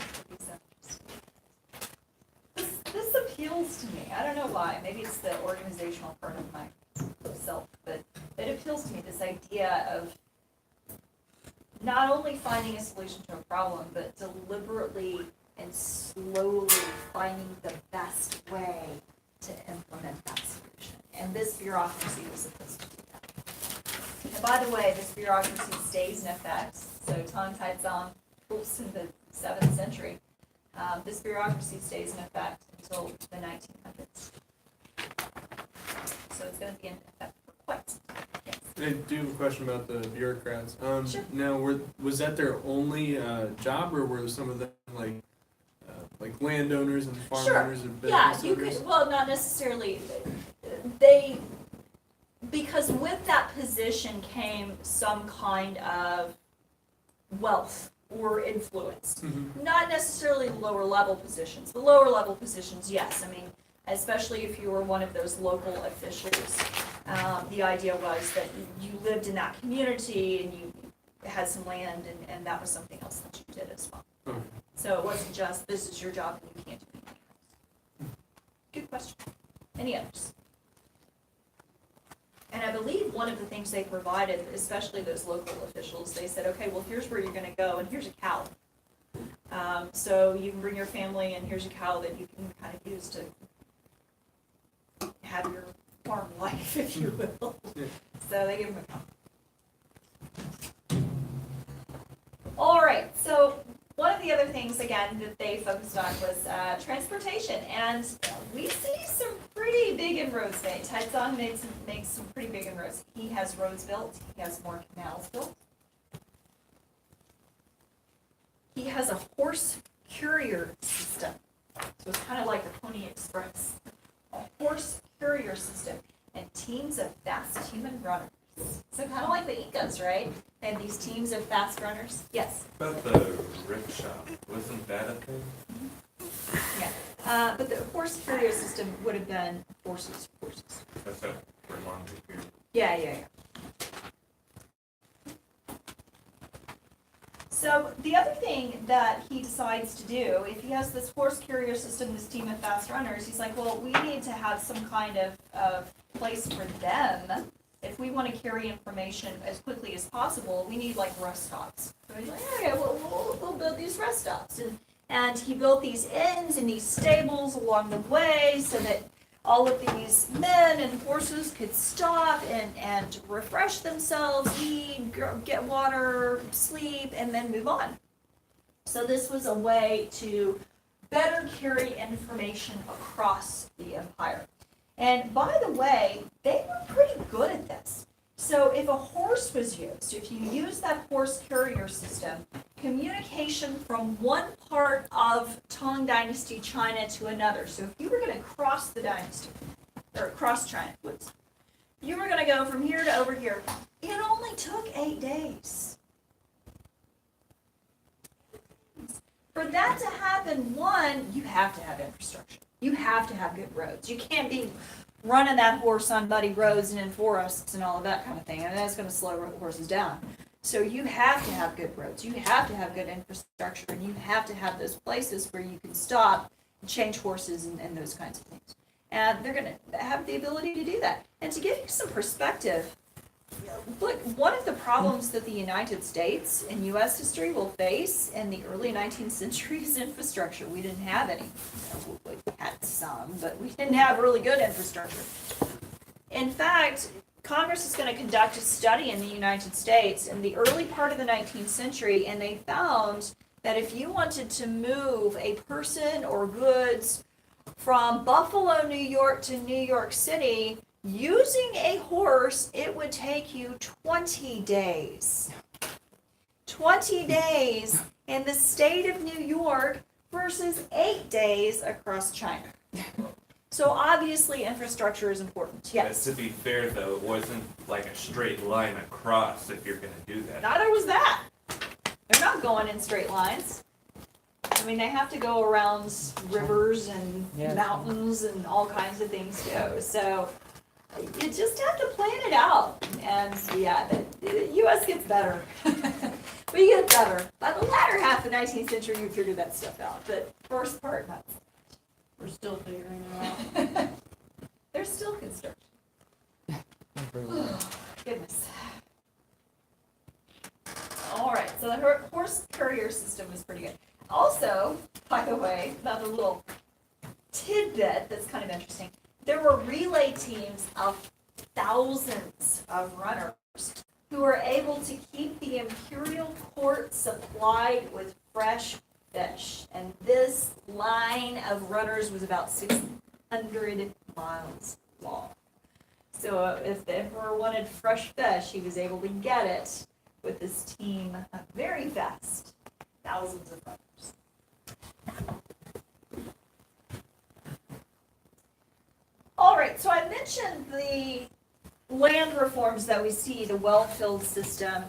appeals to me. I don't know why. Maybe it's the organizational part of myself, but it appeals to me, this idea of not only finding a solution to a problem, but deliberately and slowly finding the best way to implement that solution. And this bureaucracy was supposed to do that. And by the way, this bureaucracy stays in effect. So Tang Taizong rules in the 7th century. This bureaucracy stays in effect until the 1900s. So it's going to be in effect for quite some time. Yes. I do have a question about the bureaucrats. Sure. Now, was that their only job, or were some of them like landowners and farm Sure. owners and business Yeah, you owners? could, well, not necessarily. Because with that position came some kind of wealth or influence. Mhm. Not necessarily lower level positions. The lower level positions, yes. I mean, especially if you were one of those local officials. The idea was that you lived in that community and you had some land, and that was something else that you did as well. Okay. So it wasn't just, this is your job and you can't do anything else. Good question. Any others? And I believe one of the things they provided, especially those local officials, they said, okay, well, here's where you're going to go, and here's a cow. So you can bring your family, and here's a cow that you can kind of use to have your farm life, if you will. Yeah. So they gave him a cow. All right, so one of the other things, again, that they focused on was transportation, and we see some pretty big inroads made. Taizong makes some pretty big inroads. He has roads built. He has more canals built. He has a horse courier system, so it's kind of like the Pony Express. A horse courier system and teams of fast human runners. So kind of like the Incas, right? They had these teams of fast runners. Yes. About the rickshaw, wasn't that a thing? Yeah. But the horse courier system would have been horses. That's a for longer period. Yeah. So the other thing that he decides to do, if he has this horse courier system, this team of fast runners, he's like, well, we need to have some kind of place for them. If we want to carry information as quickly as possible, we need like rest stops. So he's like, okay, well, we'll build these rest stops. And he built these inns and these stables along the way so that all of these men and horses could stop and refresh themselves, eat, get water, sleep, and then move on. So this was a way to better carry information across the empire. And by the way, they were pretty good at this. So if a horse was used, if you use that horse courier system, communication from one part of Tang Dynasty China to another. So if you were going to cross the dynasty, or cross China, you were going to go from here to over here. It only took 8 days. For that to happen, one, you have to have infrastructure. You have to have good roads. You can't be running that horse on muddy roads and in forests and all of that kind of thing, and that's going to slow the horses down. So you have to have good roads. You have to have good infrastructure, and you have to have those places where you can stop and change horses and those kinds of things. And they're going to have the ability to do that. And to give you some perspective, look, one of the problems that the United States in U.S. history will face in the early 19th century is infrastructure. We didn't have any. We had some, but we didn't have really good infrastructure. In fact, Congress is going to conduct a study in the United States in the early part of the 19th century, and they found that if you wanted to move a person or goods from Buffalo, New York to New York City, using a horse, it would take you 20 days. 20 days in the state of New York versus 8 days across China. So obviously infrastructure is important, yes. To be fair though, it wasn't like a straight line across if you're gonna do that. Neither was that. They're not going in straight lines. I mean, they have to go around rivers and mountains and all kinds of things too. So you just have to plan it out. And yeah, the U.S. gets better. We get better. By the latter half of the 19th century, you figured that stuff out. But first part, not so much. We're still figuring it out. There's still construction. Goodness. All right, so the horse courier system was pretty good. Also, by the way, another little tidbit that's kind of interesting. There were relay teams of thousands of runners who were able to keep the imperial court supplied with fresh fish. And this line of runners was about 600 miles long. So if the emperor wanted fresh fish, he was able to get it with this team of very fast, thousands of runners. All right, so I mentioned the land reforms that we see, the well-filled system,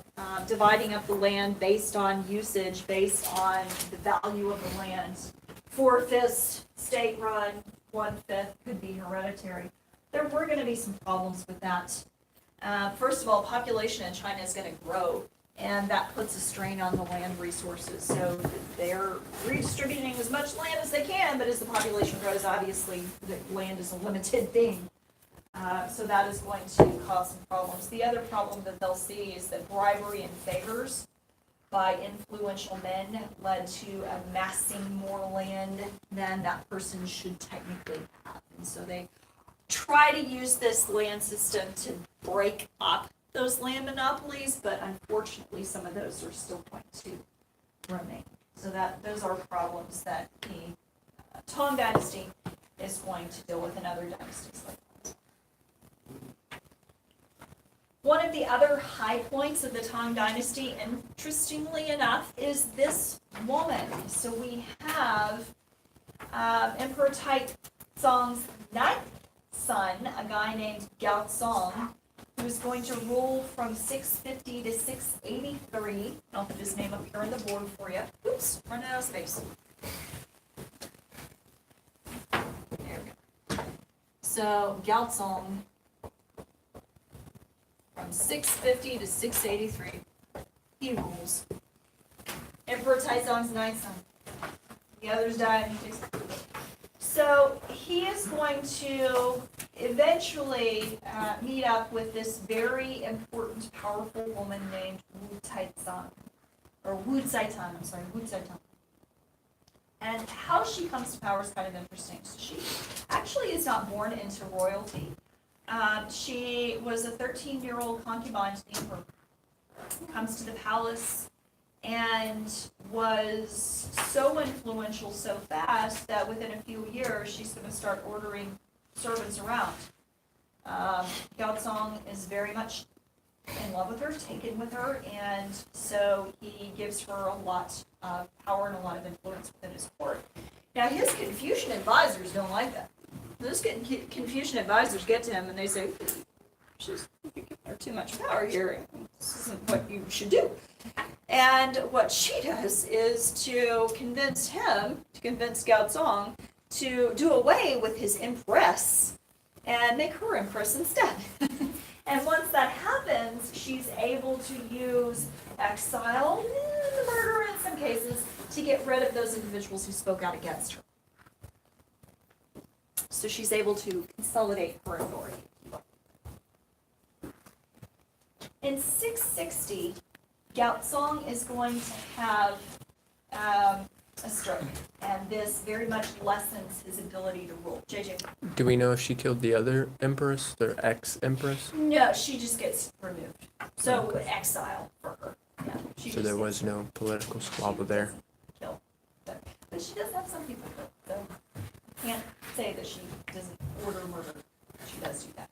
dividing up the land based on usage, based on the value of the land. 4/5 state-run, 1/5 could be hereditary. There were going to be some problems with that. First of all, population in China is going to grow, and that puts a strain on the land resources. So they're redistributing as much land as they can, but as the population grows, obviously, the land is a limited thing. So that is going to cause some problems. The other problem that they'll see is that bribery and favors by influential men led to amassing more land than that person should technically have. And so they try to use this land system to break up those land monopolies, but unfortunately some of those are still going to remain. So those are problems that the Tang Dynasty is going to deal with in other dynasties like that. One of the other high points of the Tang Dynasty, interestingly enough, is this woman. So we have Emperor Taizong's ninth son, a guy named Gaozong, who's going to rule from 650 to 683. I'll put his name up here on the board for you. Oops, running out of space. There we go. So Gaozong from 650 to 683. He rules. Emperor Taizong's ninth son. The others died in 650. So he is going to eventually meet up with this very important, powerful woman named Wu Taizong, or Wu Zaitan, I'm sorry, Wu Zaitan. And how she comes to power is kind of interesting. So she actually is not born into royalty. She was a 13-year-old concubine to the emperor. Comes to the palace and was so influential so fast that within a few years she's going to start ordering servants around. Gaozong is very much in love with her, taken with her, and so he gives her a lot of power and a lot of influence within his court. Now his Confucian advisors don't like that. Those Confucian advisors get to him and they say, you're giving her too much power here. This isn't what you should do. And what she does is to convince Gaozong to do away with his empress and make her empress instead. And once that happens, she's able to use exile, murder in some cases, to get rid of those individuals who spoke out against her. So she's able to consolidate her authority. In 660, Gaozong is going to have a stroke, and this very much lessens his ability to rule. JJ? Do we know if she killed the other empress, their ex-empress? No, she just gets removed. So exile for her. Yeah, So there was no political squabble there. Killed. But she does have some people killed, so I can't say that she doesn't order murder. She does do that.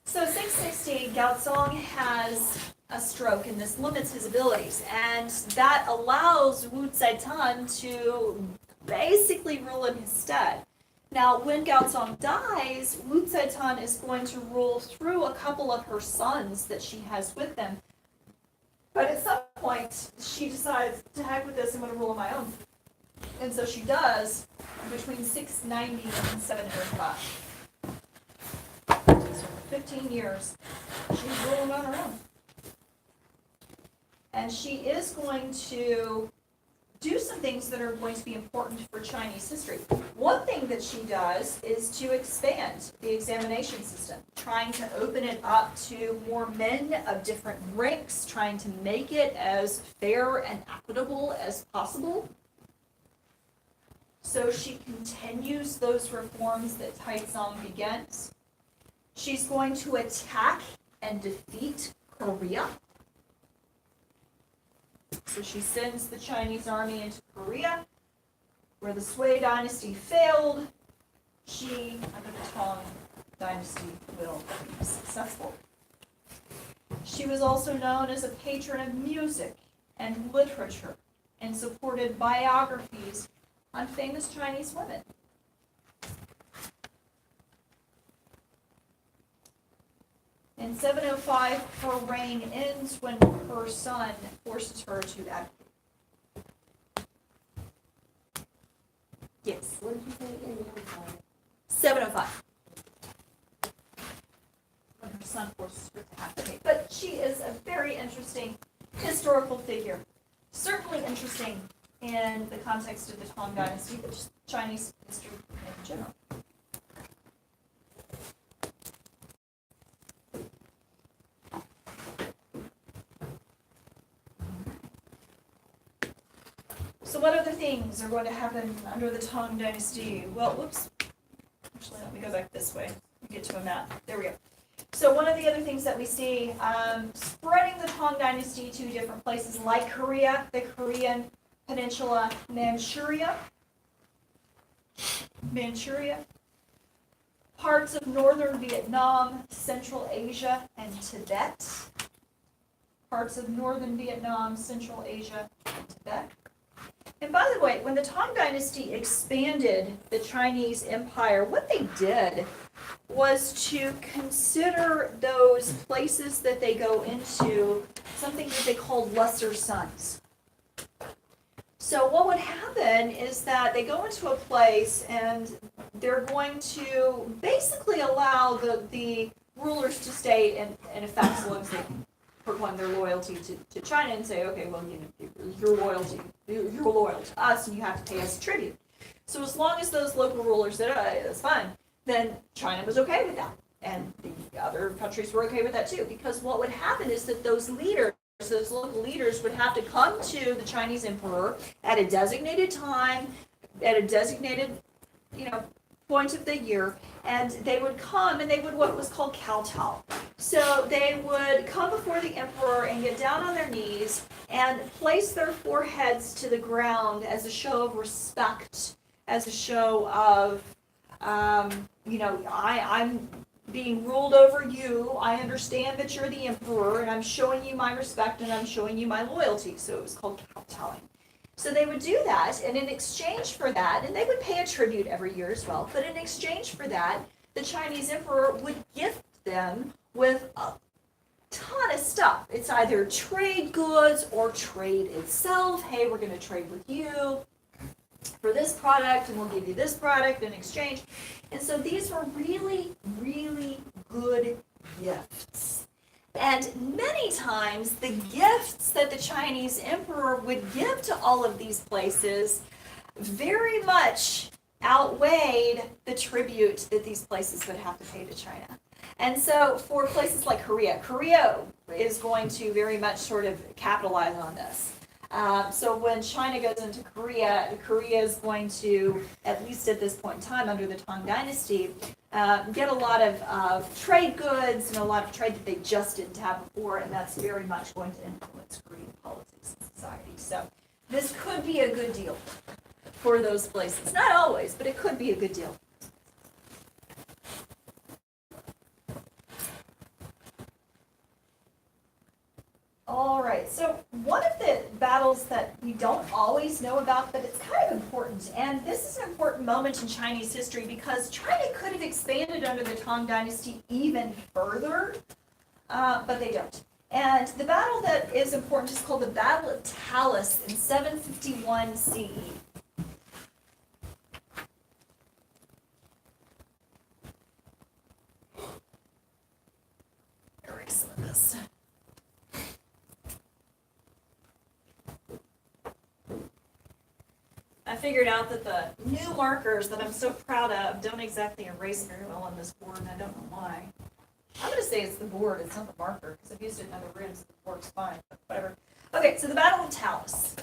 So 660, Gaozong has a stroke, and this limits his abilities, and that allows Wu Zaitan to basically rule in his stead. Now, when Gaozong dies, Wu Zaitan is going to rule through a couple of her sons that she has with them. But at some point, she decides, to heck with this, I'm going to rule on my own. And so she does between 690 and 705. So for 15 years, she's ruling on her own. And she is going to do some things that are going to be important for Chinese history. One thing that she does is to expand the examination system, trying to open it up to more men of different ranks, trying to make it as fair and equitable as possible. So she continues those reforms that Taizong begins. She's going to attack and defeat Korea. So she sends the Chinese army into Korea, where the Sui dynasty failed. She, under the Tang dynasty, will be successful. She was also known as a patron of music and literature, and supported biographies on famous Chinese women. In 705, her reign ends when her son forces her to abdicate. Yes. What did you say again? I'm sorry. 705. When her son forces her to abdicate. But she is a very interesting historical figure. Certainly interesting in the context of the Tang Dynasty, but just Chinese history in general. So what other things are going to happen under the Tang Dynasty? Well, whoops. Actually, let me go back this way. Get to a map. There we go. So one of the other things that we see, spreading the Tang Dynasty to different places like Korea, the Korean Peninsula, Manchuria, parts of northern Vietnam, Central Asia, and Tibet. Parts of northern Vietnam, Central Asia, and Tibet. And by the way, when the Tang Dynasty expanded the Chinese Empire, what they did was to consider those places that they go into something that they called lesser sons. So what would happen is that they go into a place and they're going to basically allow the rulers to stay in effect as long as they proclaim their loyalty to China and say, okay, well, you know, you're loyal to us and you have to pay us tribute. So as long as those local rulers said, that's fine, then China was okay with that. And the other countries were okay with that too, because what would happen is that those local leaders would have to come to the Chinese emperor at a designated time, at a designated, point of the year, and they would come and they would what was called kowtow. So they would come before the emperor and get down on their knees and place their foreheads to the ground as a show of respect, as a show of, I'm being ruled over you. I understand that you're the emperor, and I'm showing you my respect and I'm showing you my loyalty. So it was called kowtowing. So they would do that, and in exchange for that, and they would pay a tribute every year as well, but in exchange for that, the Chinese emperor would gift them with a ton of stuff. It's either trade goods or trade itself. Hey, we're going to trade with you for this product, and we'll give you this product in exchange. And so these were really, really good gifts. And many times, the gifts that the Chinese emperor would give to all of these places very much outweighed the tribute that these places would have to pay to China. And so for places like Korea is going to very much sort of capitalize on this. So when China goes into Korea is going to, at least at this point in time under the Tang Dynasty, get a lot of trade goods and a lot of trade that they just didn't have before, and that's very much going to influence Korean politics and society. So this could be a good deal for those places. Not always, but it could be a good deal. All right, so one of the battles that we don't always know about, but it's kind of important, and this is an important moment in Chinese history because China could have expanded under the Tang Dynasty even further, but they don't. And the battle that is important is called the Battle of Talis in 751 CE. Erase some of this. figured out that the new markers that I'm so proud of don't exactly erase very well on this board, and I don't know why. I'm gonna say it's the board, it's not the marker, because I've used it in other rooms, and it works fine, but whatever. Okay, so the Battle of Talas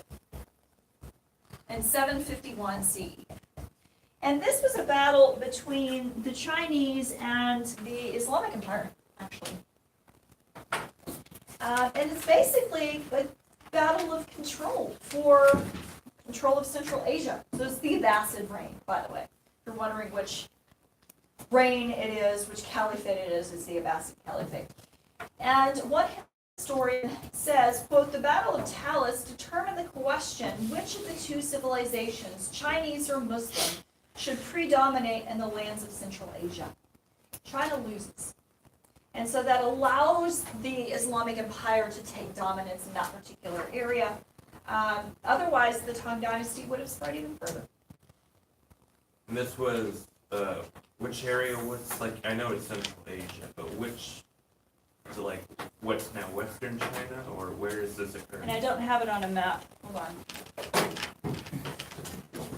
in 751 CE. And this was a battle between the Chinese and the Islamic Empire, actually. And it's basically a battle of control for control of Central Asia. So it's the Abbasid reign, by the way. If you're wondering which reign it is, which caliphate it is, it's the Abbasid Caliphate. And one historian says, quote, the Battle of Talas determined the question which of the two civilizations, Chinese or Muslim, should predominate in the lands of Central Asia. China loses. And so that allows the Islamic Empire to take dominance in that particular area. Otherwise, the Tang Dynasty would have spread even further. And this was, which area was, like, I know it's Central Asia, but which, so like, what's now Western China, or where is this occurring? And I don't have it on a map. Hold on.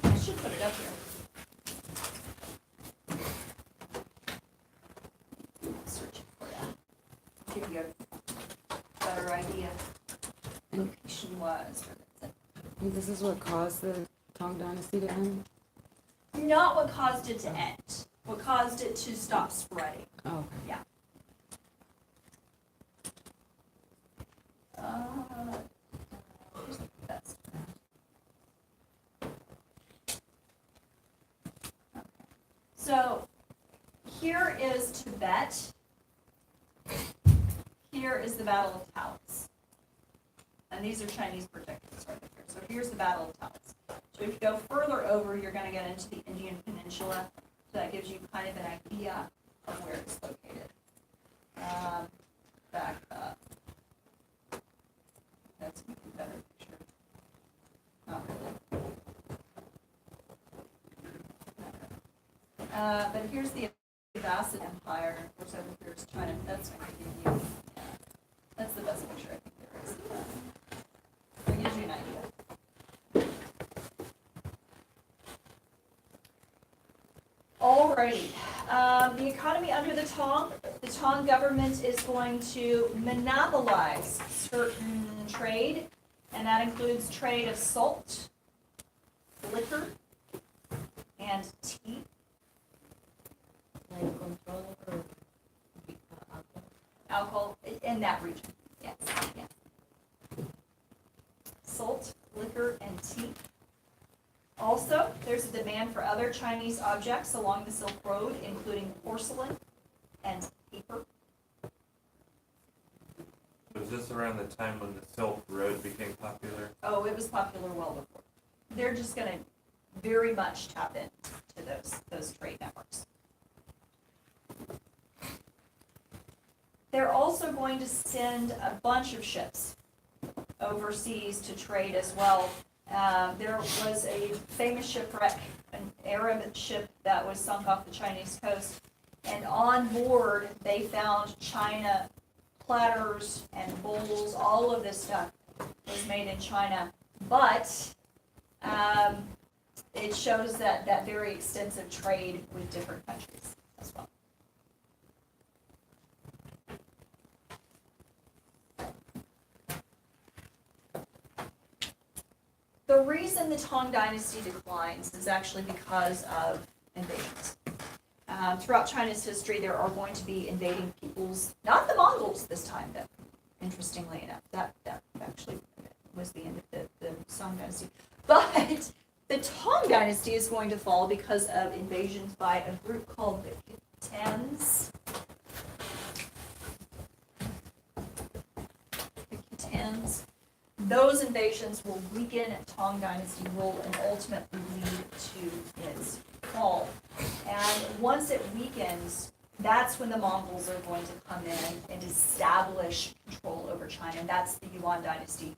I should put it up here. Searching for that. Give you a better idea of location was. And this is what caused the Tang Dynasty to end? Not what caused it to end. What caused it to stop spreading. Oh, okay. Yeah. Here's the best. Okay. So here is Tibet. Here is the Battle of Talas. And these are Chinese protectorates right there. So here's the Battle of Talas. So if you go further over, you're going to get into the Indian Peninsula. So that gives you kind of an idea of where it's located. Back up. That's a better picture. Not really. But here's the Abbasid Empire. Of course, over here is China. That's going to give you. That's the best picture I think there is. It gives you an idea. Alrighty. The economy under the Tang government is going to monopolize certain trade, and that includes trade of salt, liquor, and tea. Like control or Alcohol in that region, yes, yeah. Salt, liquor, and tea. Also, there's a demand for other Chinese objects along the Silk Road, including porcelain and paper. Was this around the time when the Silk Road became popular? Oh, it was popular well before. They're just going to very much tap into those trade networks. They're also going to send a bunch of ships overseas to trade as well. There was a famous shipwreck, an Arab ship that was sunk off the Chinese coast, and on board they found China platters and bowls. All of this stuff was made in China, but it shows that very extensive trade with different countries as well. The reason the Tang Dynasty declines is actually because of invasions. Throughout China's history, there are going to be invading peoples, not the Mongols this time, though, interestingly enough. That actually was the end of the Song Dynasty. But the Tang Dynasty is going to fall because of invasions by a group called the Khitans. The Khitans. Those invasions will weaken Tang Dynasty rule and ultimately lead to its fall. And once it weakens, that's when the Mongols are going to come in and establish control over China. And that's the Yuan Dynasty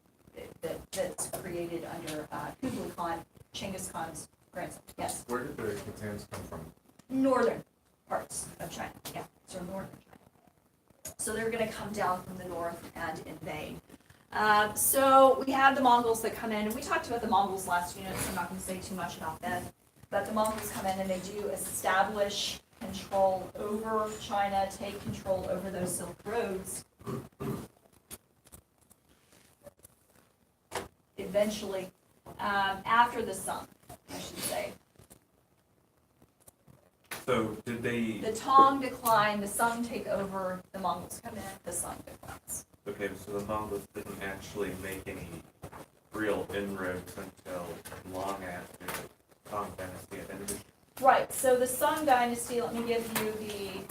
that's created under Kublai Khan, Genghis Khan's grandson. Yes? Where did the Khitans come from? Northern parts of China, yeah, so northern China. So they're going to come down from the north and invade. So we have the Mongols that come in, and we talked about the Mongols last unit, so I'm not gonna say too much about that. But the Mongols come in and they do establish control over China, take control over those Silk Roads. Eventually, after the Song, I should say. So did they? The Tang decline, the Song take over, the Mongols come in, the Song declines. Okay, so the Mongols didn't actually make any real inroads until long after the Tang Dynasty had ended. Right, so the Song Dynasty, let me give you the,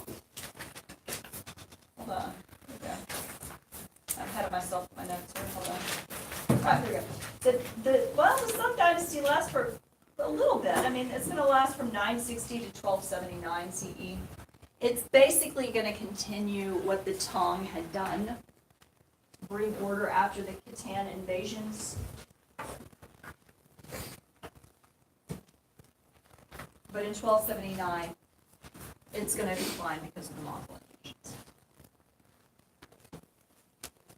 hold on, okay. I'm ahead of myself with my notes here, hold on. Right, here we go. The Song Dynasty lasts for a little bit. I mean, it's gonna last from 960 to 1279 CE. It's basically gonna continue what the Tang had done, bring order after the Khitan invasions. But in 1279, it's going to decline because of the Mongol invasions.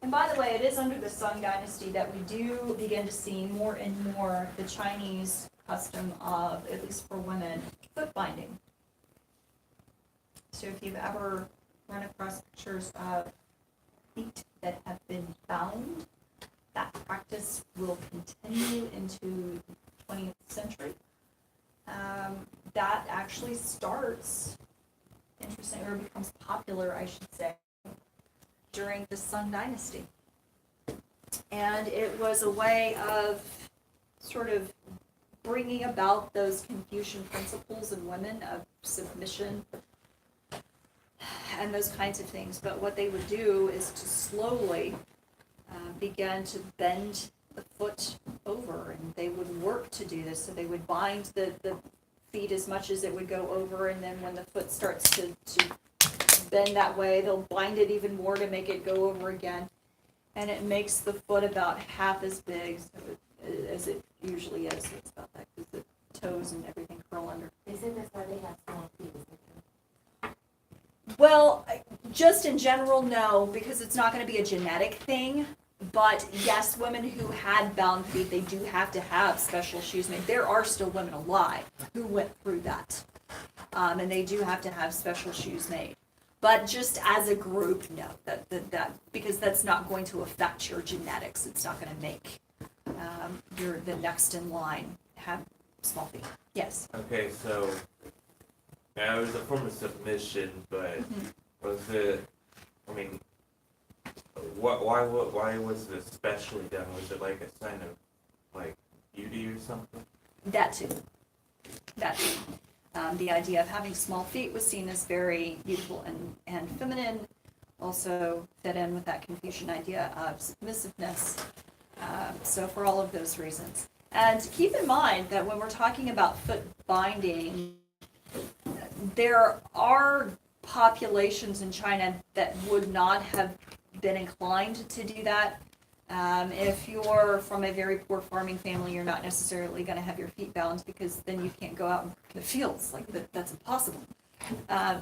And by the way, it is under the Song Dynasty that we do begin to see more and more the Chinese custom of, at least for women, foot binding. So if you've ever run across pictures of feet that have been bound, that practice will continue into the 20th century. That actually starts, interesting, or becomes popular, I should say, during the Song Dynasty. And it was a way of sort of bringing about those Confucian principles in women of submission and those kinds of things. But what they would do is to slowly begin to bend the foot over, and they would work to do this. So they would bind the feet as much as it would go over, and then when the foot starts to bend that way, they'll bind it even more to make it go over again. And it makes the foot about half as big as it usually is. So it's about that, because the toes and everything curl under. Isn't this why they have small feet? Well, just in general, no, because it's not going to be a genetic thing. But yes, women who had bound feet, they do have to have special shoes made. There are still women alive who went through that. And they do have to have special shoes made. But just as a group, no, that because that's not going to affect your genetics. It's not going to make the next in line have small feet. Yes. Okay, so yeah, it was a form of submission, but was it? I mean, why was it especially done? Was it like a sign of like beauty or something? That too. That too. The idea of having small feet was seen as very beautiful and feminine. Also fit in with that Confucian idea of submissiveness. So for all of those reasons. And keep in mind that when we're talking about foot binding, there are populations in China that would not have been inclined to do that. If you're from a very poor farming family, you're not necessarily going to have your feet bound, because then you can't go out and work in the fields. Like that's impossible.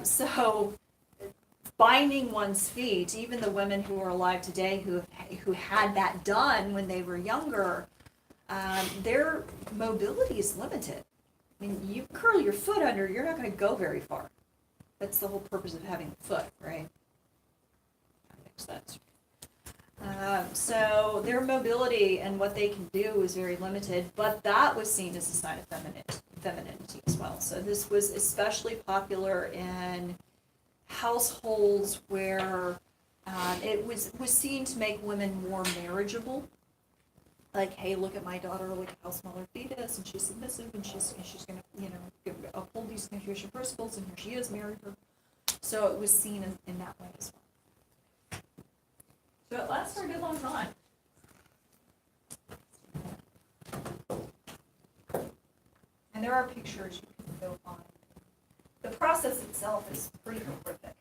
So binding one's feet, even the women who are alive today who had that done when they were younger, their mobility is limited. I mean, you curl your foot under, you're not going to go very far. That's the whole purpose of having a foot, right? That makes sense. So their mobility and what they can do is very limited, but that was seen as a sign of femininity as well. So this was especially popular in households where it was seen to make women more marriageable. Like, hey, look at my daughter, look at how small her feet is, and she's submissive, and she's going to, uphold these Confucian principles, and here she is, married her. So it was seen in that way as well. So it lasts for a good long time. And there are pictures you can go find. The process itself is pretty horrific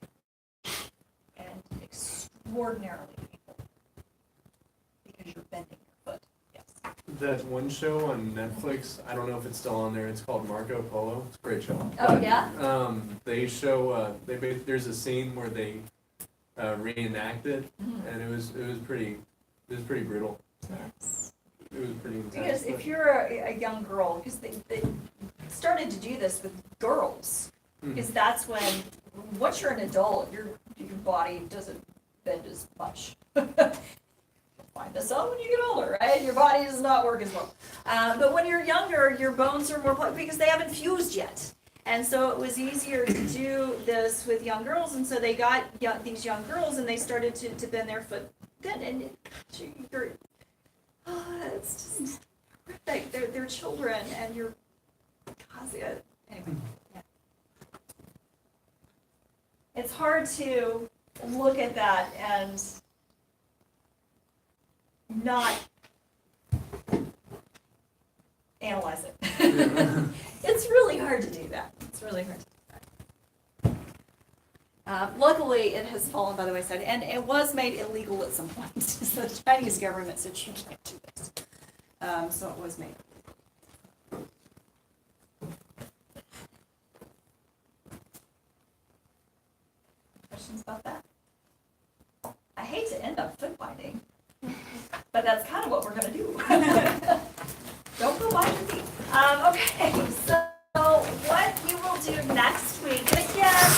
and extraordinarily painful because you're bending your foot. Yes. That one show on Netflix, I don't know if it's still on there, it's called Marco Polo. It's a great show. Oh, yeah? They show, there's a scene where they reenact it, and it was pretty It was pretty brutal. Yes. It was pretty intense. Because but- if you're a young girl, because they started to do this with girls, because that's when, once you're an adult, your body doesn't bend as much. Find this out when you get older, right? Your body does not work as well. But when you're younger, your bones are more, because they haven't fused yet. And so it was easier to do this with young girls, and so they got these young girls, and they started to bend their foot. Then, and you're, it's just horrific. They're children, and you're causing it. Anyway, yeah. It's hard to look at that and not analyze it. It's really hard to do that. It's really hard to do that. Luckily, it has fallen by the wayside, and it was made illegal at some point. So the Chinese government said you can't do this. So it was made. Questions about that? I hate to end up foot binding, but that's kind of what we're gonna do. Don't go bind your feet. Okay, so what you will do next week, and again,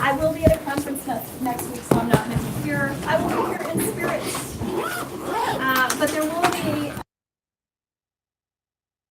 I will be at a conference next week, so I'm not gonna be here. I will be here in spirit. But there will